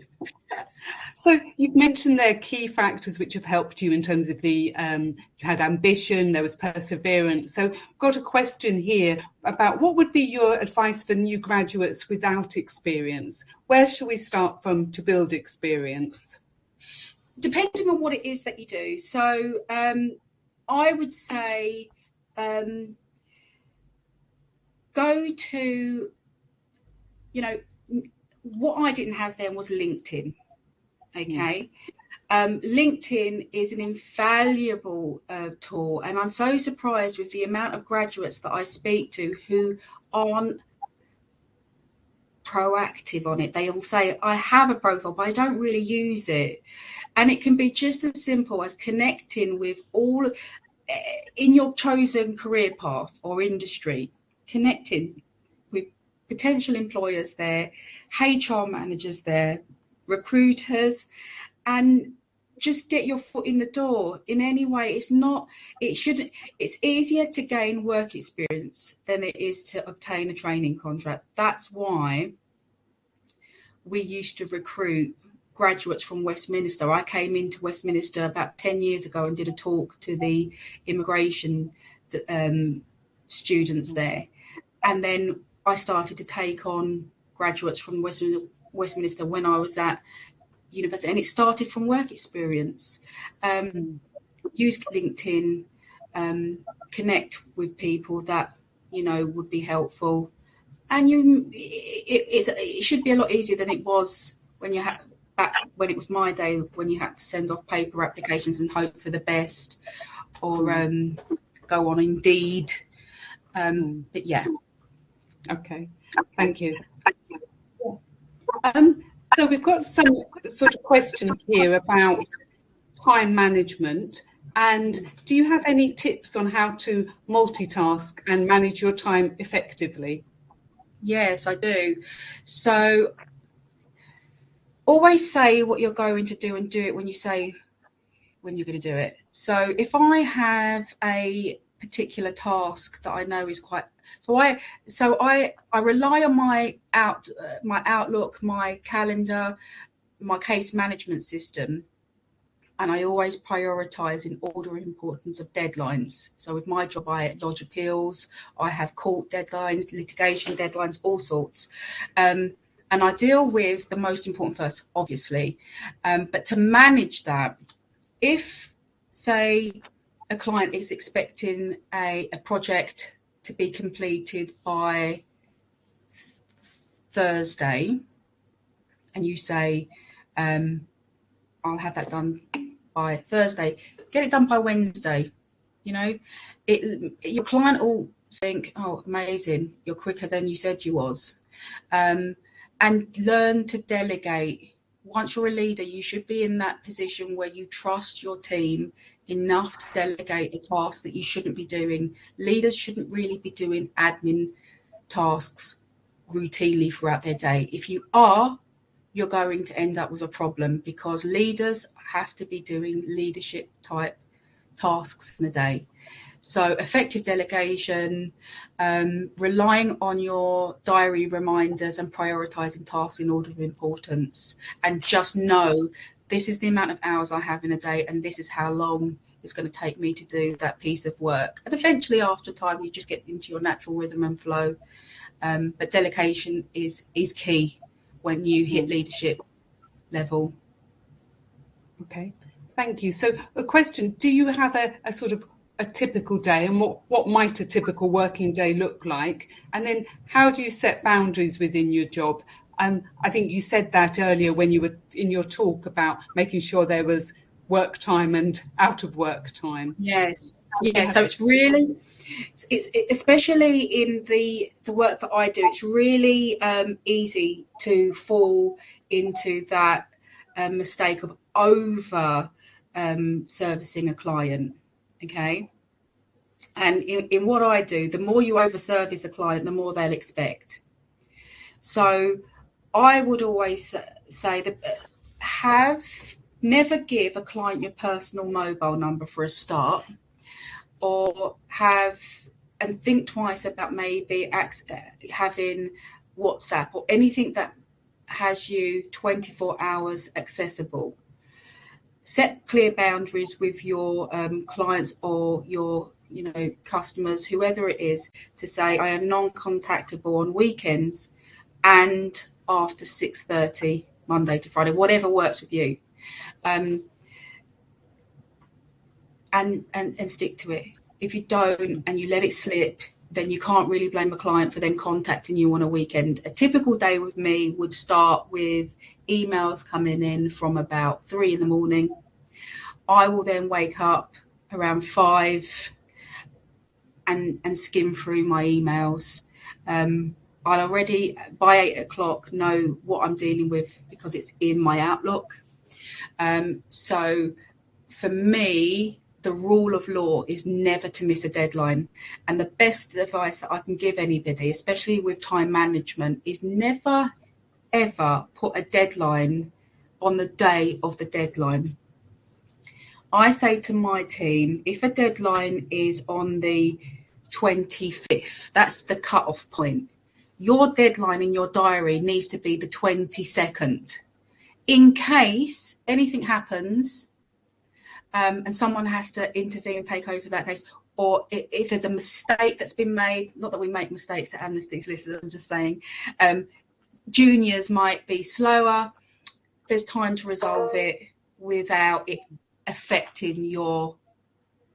Speaker 1: So you've mentioned there key factors which have helped you in terms of the you had ambition, there was perseverance. So I've got a question here about what would be your advice for new graduates without experience? Where should we start from to build experience?
Speaker 2: Depending on what it is that you do. So I would say go to, you know, what I didn't have then was LinkedIn. Okay. LinkedIn is an invaluable tool, and I'm so surprised with the amount of graduates that I speak to who aren't proactive on it. They all say, I have a profile, but I don't really use it. And it can be just as simple as connecting with all in your chosen career path or industry, connecting with potential employers there, HR managers there, recruiters, and just get your foot in the door in any way. It's easier to gain work experience than it is to obtain a training contract. That's why we used to recruit graduates from Westminster. I came into Westminster about 10 years ago and did a talk to the immigration students there. And then I started to take on graduates from Westminster when I was at university, and it started from work experience. Use LinkedIn, connect with people that you know would be helpful, and it should be a lot easier than it was when you had back when it was my day, when you had to send off paper applications and hope for the best, or go on Indeed. But yeah.
Speaker 1: Okay, thank you. So we've got some sort of questions here about time management, and do you have any tips on how to multitask and manage your time effectively?
Speaker 2: Yes, I do. So always say what you're going to do and do it when you say when you're going to do it. So if I have a particular task that I know is quite I rely on my Outlook, my calendar, my case management system, and I always prioritize in order of importance of deadlines. So with my job, I lodge appeals, I have court deadlines, litigation deadlines, all sorts. And I deal with the most important first, obviously. But to manage that, if, say, a client is expecting a project to be completed by Thursday, and you say, I'll have that done by Thursday, get it done by Wednesday. You know, your client will think, oh, amazing, you're quicker than you said you was. And learn to delegate. Once you're a leader, you should be in that position where you trust your team enough to delegate the tasks that you shouldn't be doing. Leaders shouldn't really be doing admin tasks routinely throughout their day. If you are, you're going to end up with a problem, because leaders have to be doing leadership type tasks in a day. So effective delegation, relying on your diary reminders and prioritizing tasks in order of importance, and just know this is the amount of hours I have in a day and this is how long it's going to take me to do that piece of work. And eventually after time you just get into your natural rhythm and flow. But delegation is key when you hit leadership level.
Speaker 1: Okay, thank you. So a question, do you have a sort of a typical day, and what might a typical working day look like? And then how do you set boundaries within your job? I think you said that earlier when you were in your talk about making sure there was work time and out of work time.
Speaker 2: Yes. Yeah. So it's really, especially in the work that I do, it's really easy to fall into that mistake of over servicing a client. Okay. And in what I do, the more you over service a client, the more they'll expect. So I would always say that never give a client your personal mobile number for a start, or and think twice about maybe having WhatsApp or anything that has you 24 hours accessible. Set clear boundaries with your clients or your customers, whoever it is, to say I am non-contactable on weekends and after 6:30 Monday to Friday, whatever works with you, and stick to it. If you don't and you let it slip, then you can't really blame a client for them contacting you on a weekend. A typical day with me would start with emails coming in from about 3 in the morning. I will then wake up around 5 and skim through my emails. I'll already by 8 o'clock know what I'm dealing with because it's in my Outlook. So for me, the rule of law is never to miss a deadline. And the best advice that I can give anybody, especially with time management, is never, ever put a deadline on the day of the deadline. I say to my team, if a deadline is on the 25th, that's the cut-off point. Your deadline in your diary needs to be the 22nd. In case anything happens, and someone has to intervene and take over that case, or if there's a mistake that's been made, not that we make mistakes at Amnesty Solicitors, I'm just saying, juniors might be slower, there's time to resolve it without it affecting your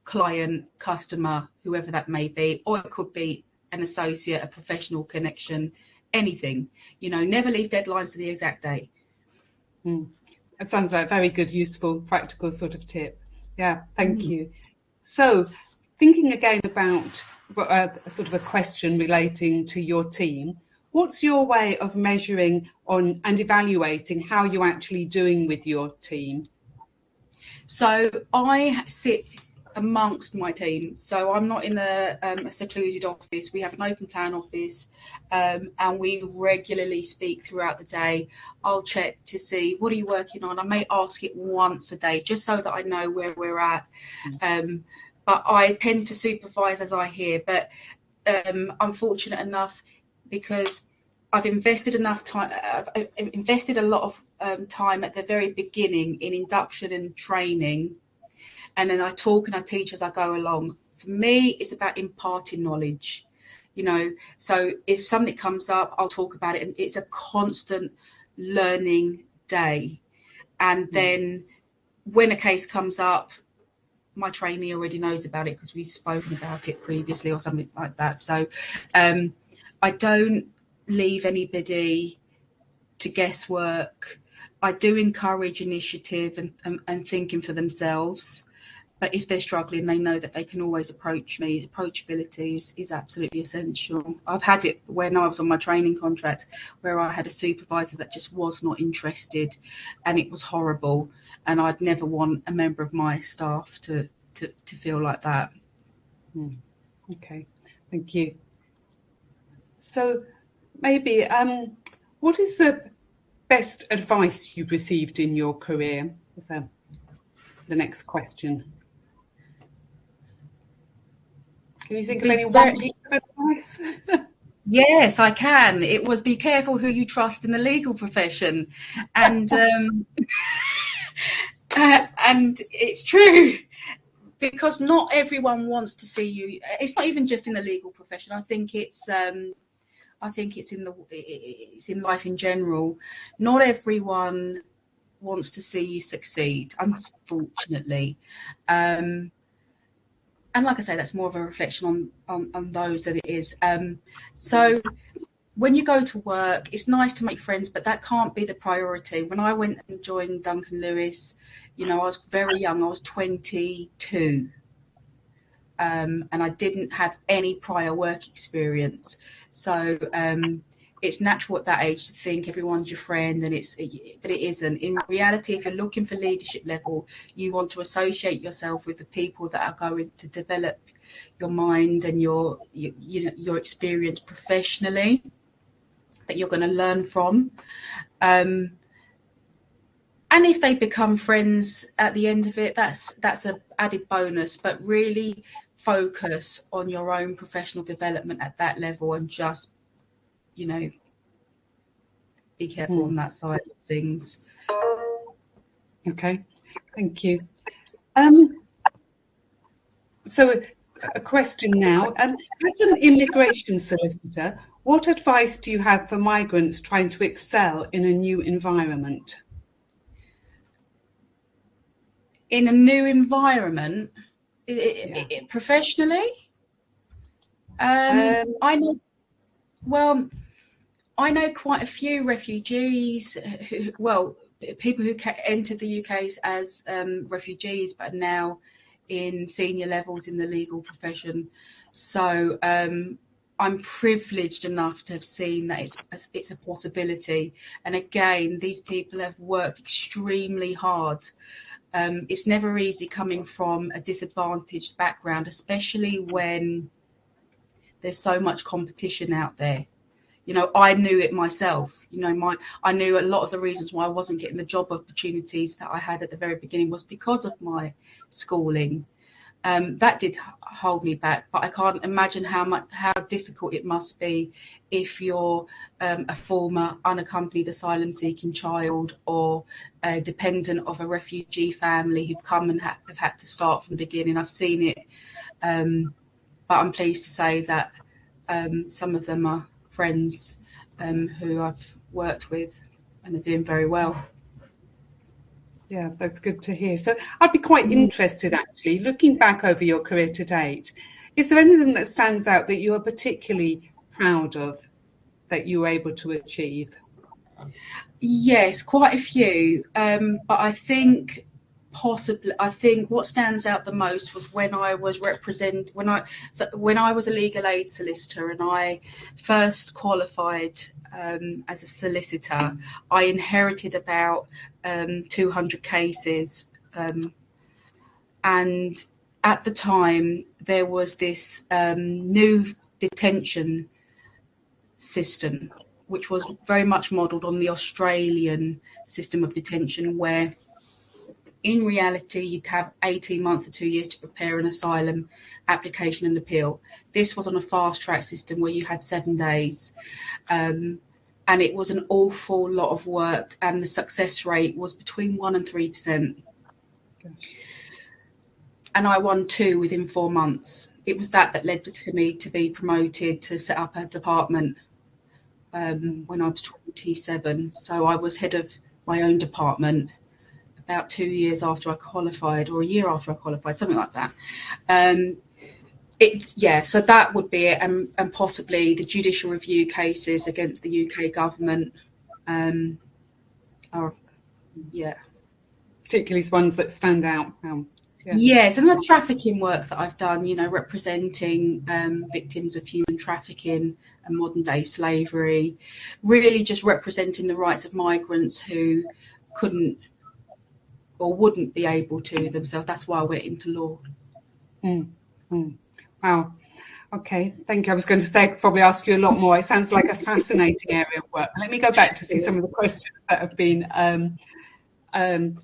Speaker 2: client, customer, whoever that may be, or it could be an associate, a professional connection, anything. Never leave deadlines to the exact day.
Speaker 1: That sounds like a very good, useful, practical sort of tip. Yeah, thank you. So, thinking again about sort of a question relating to your team, what's your way of measuring on and evaluating how you're actually doing with your team?
Speaker 2: So I sit amongst my team. So I'm not in a secluded office. We have an open plan office, and we regularly speak throughout the day. I'll check to see, what are you working on? I may ask it once a day just so that I know where we're at. But I tend to supervise as I hear. But I'm fortunate enough because I've invested enough time. I've invested a lot of time at the very beginning in induction and training. And then I talk and I teach as I go along. For me, it's about imparting knowledge, So if something comes up, I'll talk about it. And it's a constant learning day. And then when a case comes up, my trainee already knows about it because we've spoken about it previously or something like that. So I don't leave anybody to guesswork. I do encourage initiative and thinking for themselves. But if they're struggling, they know that they can always approach me. Approachability is absolutely essential. I've had it when I was on my training contract where I had a supervisor that just was not interested, and it was horrible. And I'd never want a member of my staff to feel like that.
Speaker 1: Okay, thank you. So maybe, what is the best advice you've received in your career? So the next question. Can you think of any one piece of advice?
Speaker 2: Yes, I can. It was, be careful who you trust in the legal profession. And and it's true, because not everyone wants to see you. It's not even just in the legal profession. I think it's in life in general. Not everyone wants to see you succeed, unfortunately. And like I say, that's more of a reflection on those than it is. So when you go to work, it's nice to make friends, but that can't be the priority. When I went and joined Duncan Lewis, I was very young. I was 22. And I didn't have any prior work experience. So it's natural at that age to think everyone's your friend, but it isn't. In reality, if you're looking for leadership level, you want to associate yourself with the people that are going to develop your mind and your experience professionally, that you're going to learn from. And if they become friends at the end of it, that's an added bonus. But really focus on your own professional development at that level, and just, be careful on that side of things.
Speaker 1: Okay, thank you. So a question now. As an immigration solicitor, what advice do you have for migrants trying to excel in a new environment?
Speaker 2: In a new environment, professionally, I know quite a few refugees people who entered the UK as refugees, but now in senior levels in the legal profession. So I'm privileged enough to have seen that it's a possibility. And again, these people have worked extremely hard. It's never easy coming from a disadvantaged background, especially when there's so much competition out there. I knew it myself. I knew a lot of the reasons why I wasn't getting the job opportunities that I had at the very beginning was because of my schooling. That did hold me back, but I can't imagine how difficult it must be if you're a former unaccompanied asylum-seeking child, or a dependent of a refugee family who've come and have had to start from the beginning. I've seen it, but I'm pleased to say that some of them are friends who I've worked with, and they're doing very well.
Speaker 1: Yeah, that's good to hear. So I'd be quite interested, actually, looking back over your career to date, is there anything that stands out that you are particularly proud of that you were able to achieve?
Speaker 2: Yes, quite a few. But I think what stands out the most was when I was when I was a legal aid solicitor and I first qualified as a solicitor. I inherited about 200 cases, and at the time there was this new detention system, which was very much modelled on the Australian system of detention, where in reality you'd have 18 months to 2 years to prepare an asylum application and appeal. This was on a fast track system where you had 7 days, and it was an awful lot of work, and the success rate was between 1% and 3%. And I won 2 within 4 months. It was that led to me to be promoted to set up a department when I was 27. So I was head of my own department about 2 years after I qualified, or a year after I qualified, something like that. So that would be it, and possibly the judicial review cases against the UK government
Speaker 1: particularly ones that stand out.
Speaker 2: Yes, and the trafficking work that I've done, representing victims of human trafficking and modern day slavery, really just representing the rights of migrants who couldn't or wouldn't be able to themselves. That's why I went into law.
Speaker 1: Wow. Okay, thank you. I was going to say, I could probably ask you a lot more. It sounds like a fascinating area of work. Let me go back to see some of the questions that have been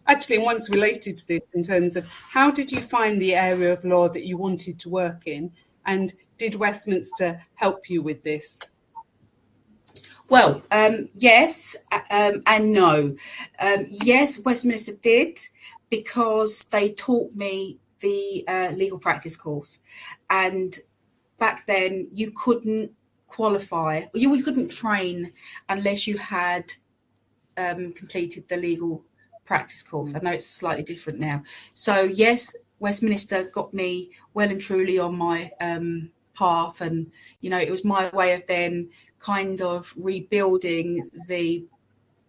Speaker 1: actually, and one's related to this in terms of how did you find the area of law that you wanted to work in, and did Westminster help you with this?
Speaker 2: Well, yes and no. Yes, Westminster did, because they taught me the legal practice course, and back then you couldn't qualify, you couldn't train unless you had completed the legal practice course. I know it's slightly different now. So yes, Westminster got me well and truly on my path, and it was my way of then kind of rebuilding the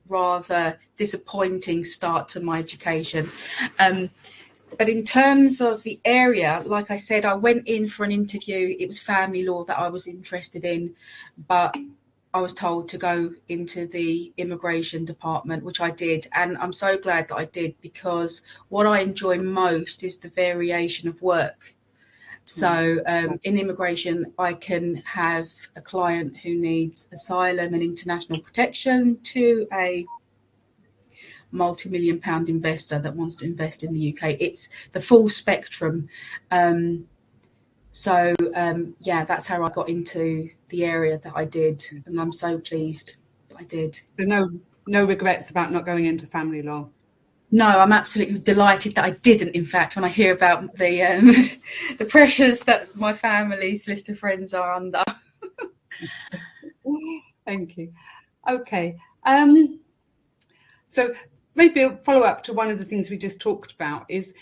Speaker 2: rather disappointing start to my education. But in terms of the area, like I said, I went in for an interview. It was family law that I was interested in, but I was told to go into the immigration department, which I did. And I'm so glad that I did, because what I enjoy most is the variation of work. So in immigration, I can have a client who needs asylum and international protection to a multi-million-pound investor that wants to invest in the UK. It's the full spectrum. Yeah, that's how I got into the area that I did, and I'm so pleased that I did.
Speaker 1: So no regrets about not going into family law?
Speaker 2: No, I'm absolutely delighted that I didn't. In fact, when I hear about the the pressures that my family solicitor friends are under.
Speaker 1: Thank you. Okay. So maybe a follow-up to one of the things we just talked about is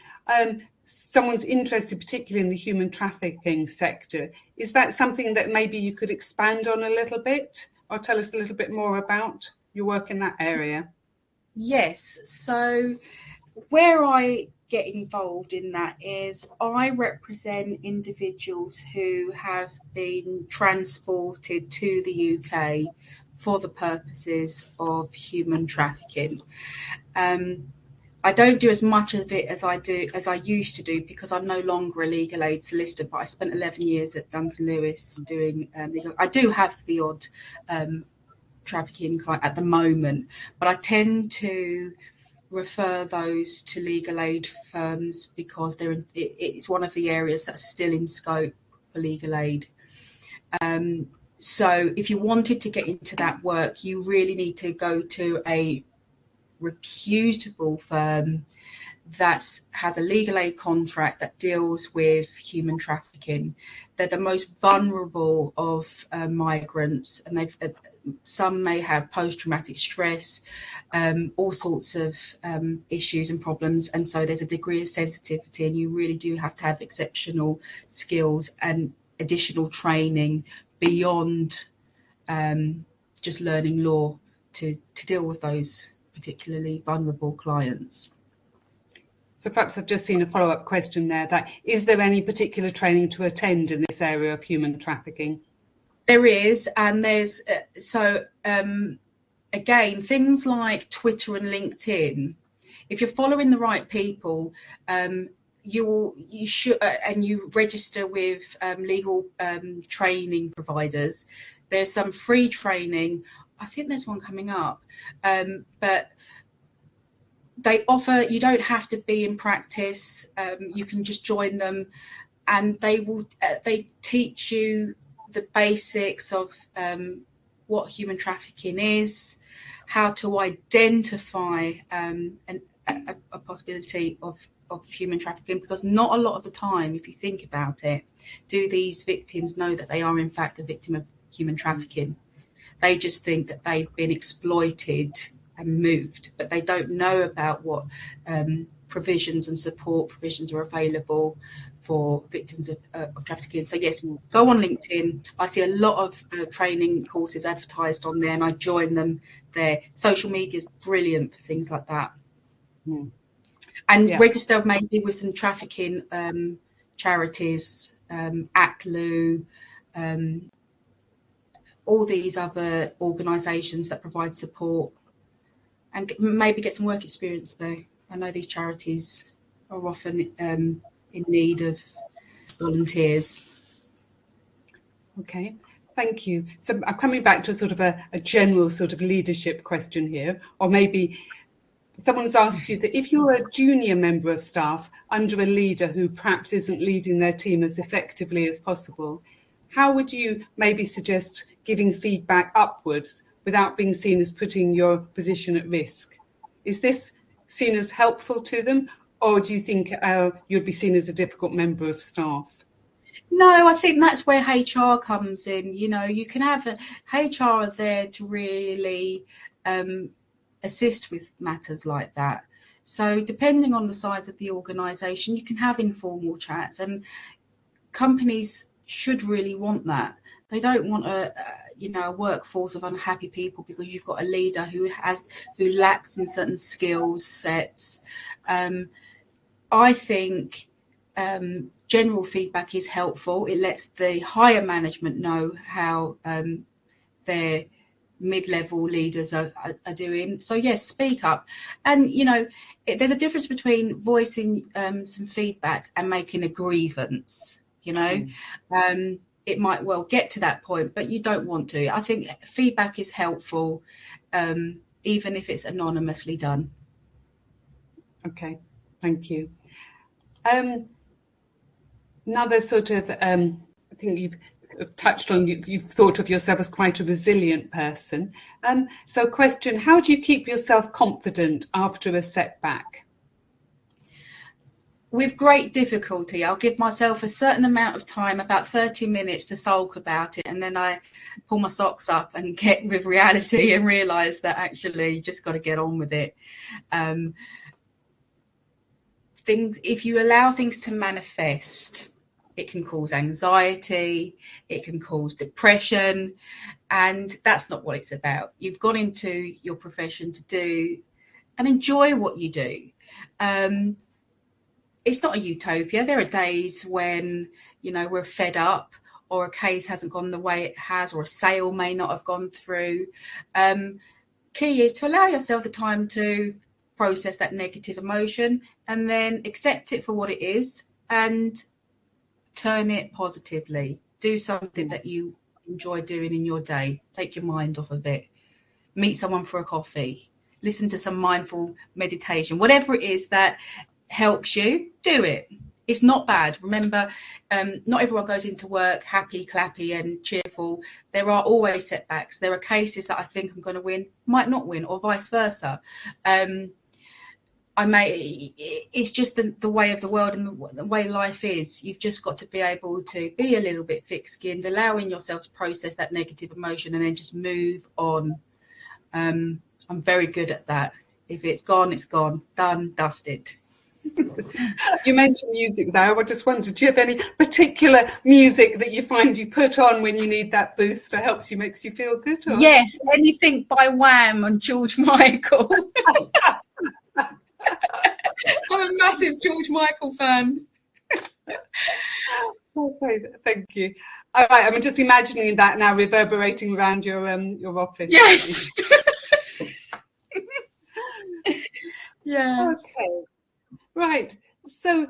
Speaker 1: someone's interested particularly in the human trafficking sector. Is that something that maybe you could expand on a little bit, or tell us a little bit more about your work in that area?
Speaker 2: Yes. So where I get involved in that is I represent individuals who have been transported to the UK for the purposes of human trafficking. I don't do as much of it as I used to do, because I'm no longer a legal aid solicitor, but I spent 11 years at Duncan Lewis doing legal. I do have the odd trafficking client at the moment, but I tend to refer those to legal aid firms because it's one of the areas that's still in scope for legal aid. So if you wanted to get into that work, you really need to go to a reputable firm that has a legal aid contract that deals with human trafficking. They're the most vulnerable of migrants, and some may have post-traumatic stress, all sorts of issues and problems, and so there's a degree of sensitivity, and you really do have to have exceptional skills and additional training beyond just learning law to deal with those particularly vulnerable clients.
Speaker 1: So perhaps I've just seen a follow-up question there. That is there any particular training to attend in this area of human trafficking?
Speaker 2: There is, and there's again, things like Twitter and LinkedIn. If you're following the right people, you should, and you register with legal training providers. There's some free training. I think there's one coming up, but they offer, you don't have to be in practice, you can just join them, and they teach you the basics of what human trafficking is, how to identify a possibility of human trafficking, because not a lot of the time, if you think about it, do these victims know that they are in fact a victim of human trafficking. They just think that they've been exploited and moved, but they don't know about what provisions and support provisions are available for victims of trafficking. So yes, go on LinkedIn. I see a lot of training courses advertised on there, and I join them there. Social media is brilliant for things like that. And register maybe with some trafficking charities, ACLU, all these other organisations that provide support, and maybe get some work experience there. I know these charities are often in need of volunteers.
Speaker 1: Okay, thank you. So I'm coming back to sort of a general sort of leadership question here, or maybe someone's asked you that if you're a junior member of staff under a leader who perhaps isn't leading their team as effectively as possible, how would you maybe suggest giving feedback upwards without being seen as putting your position at risk? Is this seen as helpful to them, or do you think you'd be seen as a difficult member of staff?
Speaker 2: No, I think that's where HR comes in. You know, you can have HR are there to really assist with matters like that. So depending on the size of the organisation, you can have informal chats, and companies should really want that. They don't want a workforce of unhappy people because you've got a leader who lacks in certain skills sets. I think general feedback is helpful. It lets the higher management know how their mid-level leaders are doing. So yes, speak up. And there's a difference between voicing some feedback and making a grievance. It might well get to that point, but you don't want to. I think feedback is helpful, even if it's anonymously done.
Speaker 1: Okay, thank you. Another sort of, I think you've touched on, you've thought of yourself as quite a resilient person. So question, how do you keep yourself confident after a setback?
Speaker 2: With great difficulty. I'll give myself a certain amount of time, about 30 minutes, to sulk about it, and then I pull my socks up and get with reality and realise that actually you just got to get on with it. If you allow things to manifest, it can cause anxiety, it can cause depression, and that's not what it's about. You've gone into your profession to do and enjoy what you do. It's not a utopia. There are days when, we're fed up, or a case hasn't gone the way it has, or a sale may not have gone through. Key is to allow yourself the time to process that negative emotion and then accept it for what it is and turn it positively. Do something that you enjoy doing in your day. Take your mind off of it. Meet someone for a coffee. Listen to some mindful meditation. Whatever it is that helps you, do it. It's not bad. Remember, not everyone goes into work happy, clappy and cheerful. There are always setbacks. There are cases that I think I'm going to win, might not win, or vice versa. It's just the way of the world and the way life is. You've just got to be able to be a little bit thick-skinned, allowing yourself to process that negative emotion and then just move on. I'm very good at that. If it's gone, it's gone. Done, dusted.
Speaker 1: You mentioned music there. I just wondered, do you have any particular music that you find you put on when you need that boost, or makes you feel good? Or?
Speaker 2: Yes, anything by Wham and George Michael. I'm a massive George Michael fan.
Speaker 1: Okay, thank you. All right, I'm just imagining that now reverberating around your office.
Speaker 2: Yes. Yeah.
Speaker 1: Okay. Right. So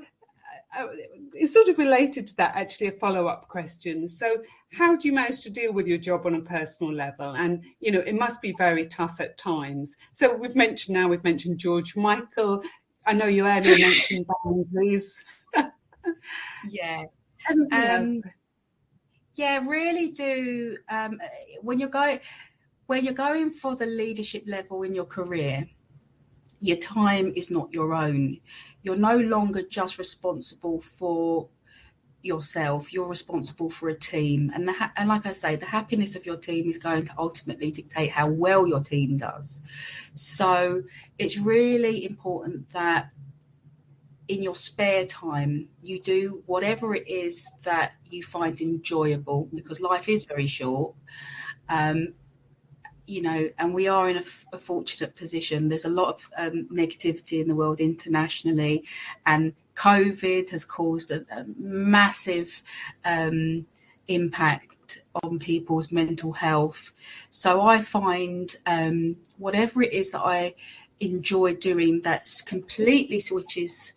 Speaker 1: it's sort of related to that, actually, a follow-up question. So how do you manage to deal with your job on a personal level? And, it must be very tough at times. So we've mentioned George Michael. I know you earlier mentioned boundaries.
Speaker 2: Yeah.
Speaker 1: Yeah,
Speaker 2: really do. When you're going for the leadership level in your career, your time is not your own. You're no longer just responsible for yourself. You're responsible for a team, and like I say, the happiness of your team is going to ultimately dictate how well your team does. So it's really important that in your spare time you do whatever it is that you find enjoyable, because life is very short. And we are in a fortunate position. There's a lot of negativity in the world internationally, and COVID has caused a massive impact on people's mental health. So I find whatever it is that I enjoy doing that's completely switches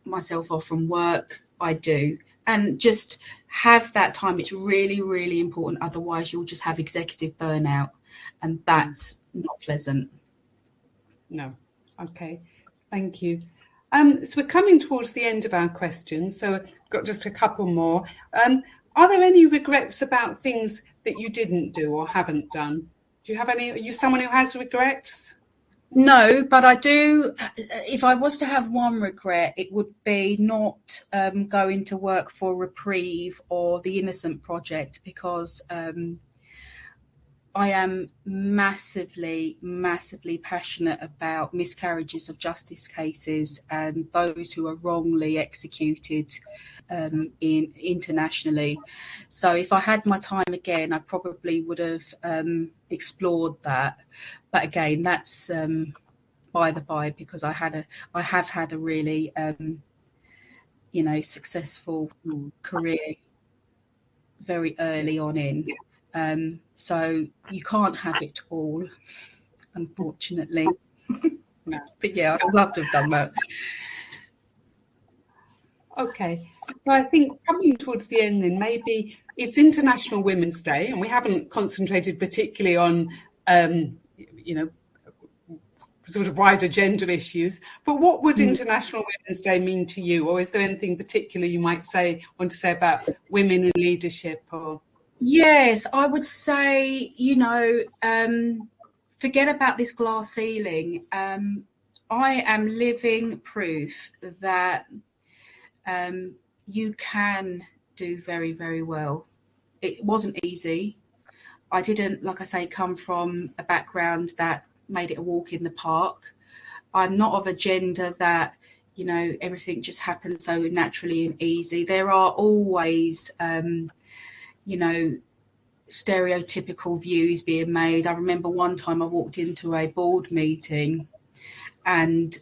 Speaker 2: myself off from work, I do. And just have that time. It's really, really important. Otherwise, you'll just have executive burnout. And that's not pleasant.
Speaker 1: No. Okay. Thank you. So we're coming towards the end of our questions. So I've got just a couple more. Are there any regrets about things that you didn't do or haven't done? Do you have any? Are you someone who has regrets?
Speaker 2: No, but I do. If I was to have one regret, it would be not going to work for Reprieve or the Innocent Project, because I am massively passionate about miscarriages of justice cases and those who are wrongly executed internationally. So if I had my time again, I probably would have explored that. But again, that's by the by, because I have had a really successful career very early on in. So you can't have it all, unfortunately.
Speaker 1: No.
Speaker 2: But yeah, I'd love to have done that.
Speaker 1: Okay, so I think coming towards the end then, maybe it's International Women's Day, and we haven't concentrated particularly on, sort of wider gender issues, but what would International Women's Day mean to you? Or is there anything particular you might want to say about women in leadership? Or
Speaker 2: Yes, I would say, forget about this glass ceiling. I am living proof that you can do very, very well. It wasn't easy. I didn't, like I say, come from a background that made it a walk in the park. I'm not of a gender that, everything just happens so naturally and easy. There are always, stereotypical views being made. I remember one time I walked into a board meeting and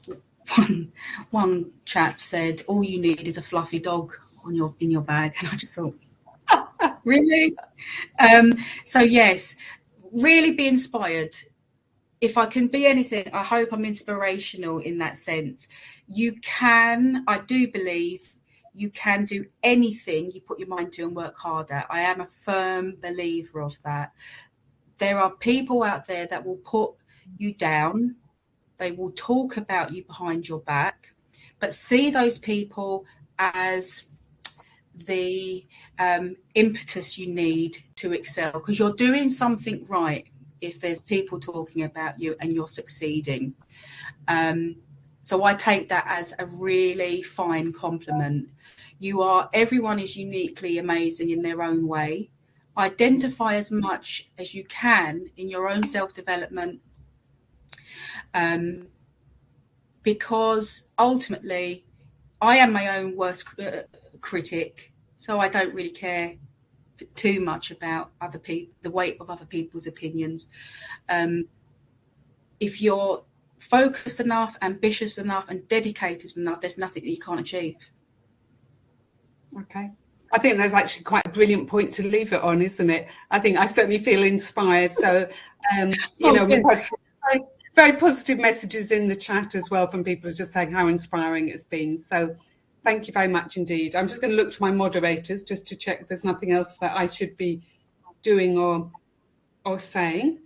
Speaker 2: one chap said, "All you need is a fluffy dog in your bag," and I just thought, really? So yes, really be inspired. If I can be anything, I hope I'm inspirational in that sense. I do believe you can do anything you put your mind to and work hard at. I am a firm believer of that. There are people out there that will put you down. They will talk about you behind your back, but see those people as the impetus you need to excel, because you're doing something right if there's people talking about you and you're succeeding. So I take that as a really fine compliment. Everyone is uniquely amazing in their own way. Identify as much as you can in your own self-development, because ultimately I am my own worst critic, so I don't really care too much about other people, the weight of other people's opinions. If you're focused enough, ambitious enough and dedicated enough, there's nothing that you can't achieve.
Speaker 1: Okay, I think that's actually quite a brilliant point to leave it on, isn't it? I think I certainly feel inspired. So we've had very, very positive messages in the chat as well from people just saying how inspiring it's been. So thank you very much indeed. I'm just going to look to my moderators just to check there's nothing else that I should be doing or saying.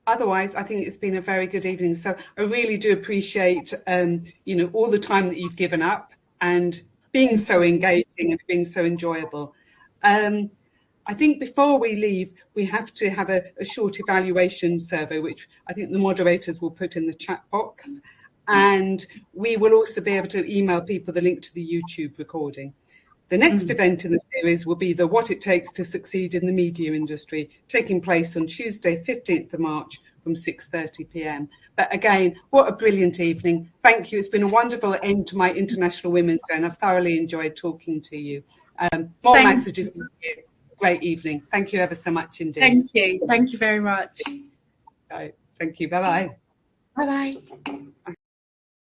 Speaker 1: Otherwise, I think it's been a very good evening. So I really do appreciate, all the time that you've given up and being so engaging and being so enjoyable. I think before we leave, we have to have a short evaluation survey, which I think the moderators will put in the chat box. And we will also be able to email people the link to the YouTube recording. The next event in the series will be the What It Takes to Succeed in the Media Industry, taking place on Tuesday, 15th of March from 6:30 p.m. But again, what a brilliant evening. Thank you. It's been a wonderful end to my International Women's Day, and I've thoroughly enjoyed talking to you. More messages from you. Great evening. Thank you ever so much indeed.
Speaker 2: Thank you. Thank you very much.
Speaker 1: Right. Thank you. Bye-bye.
Speaker 2: Bye-bye.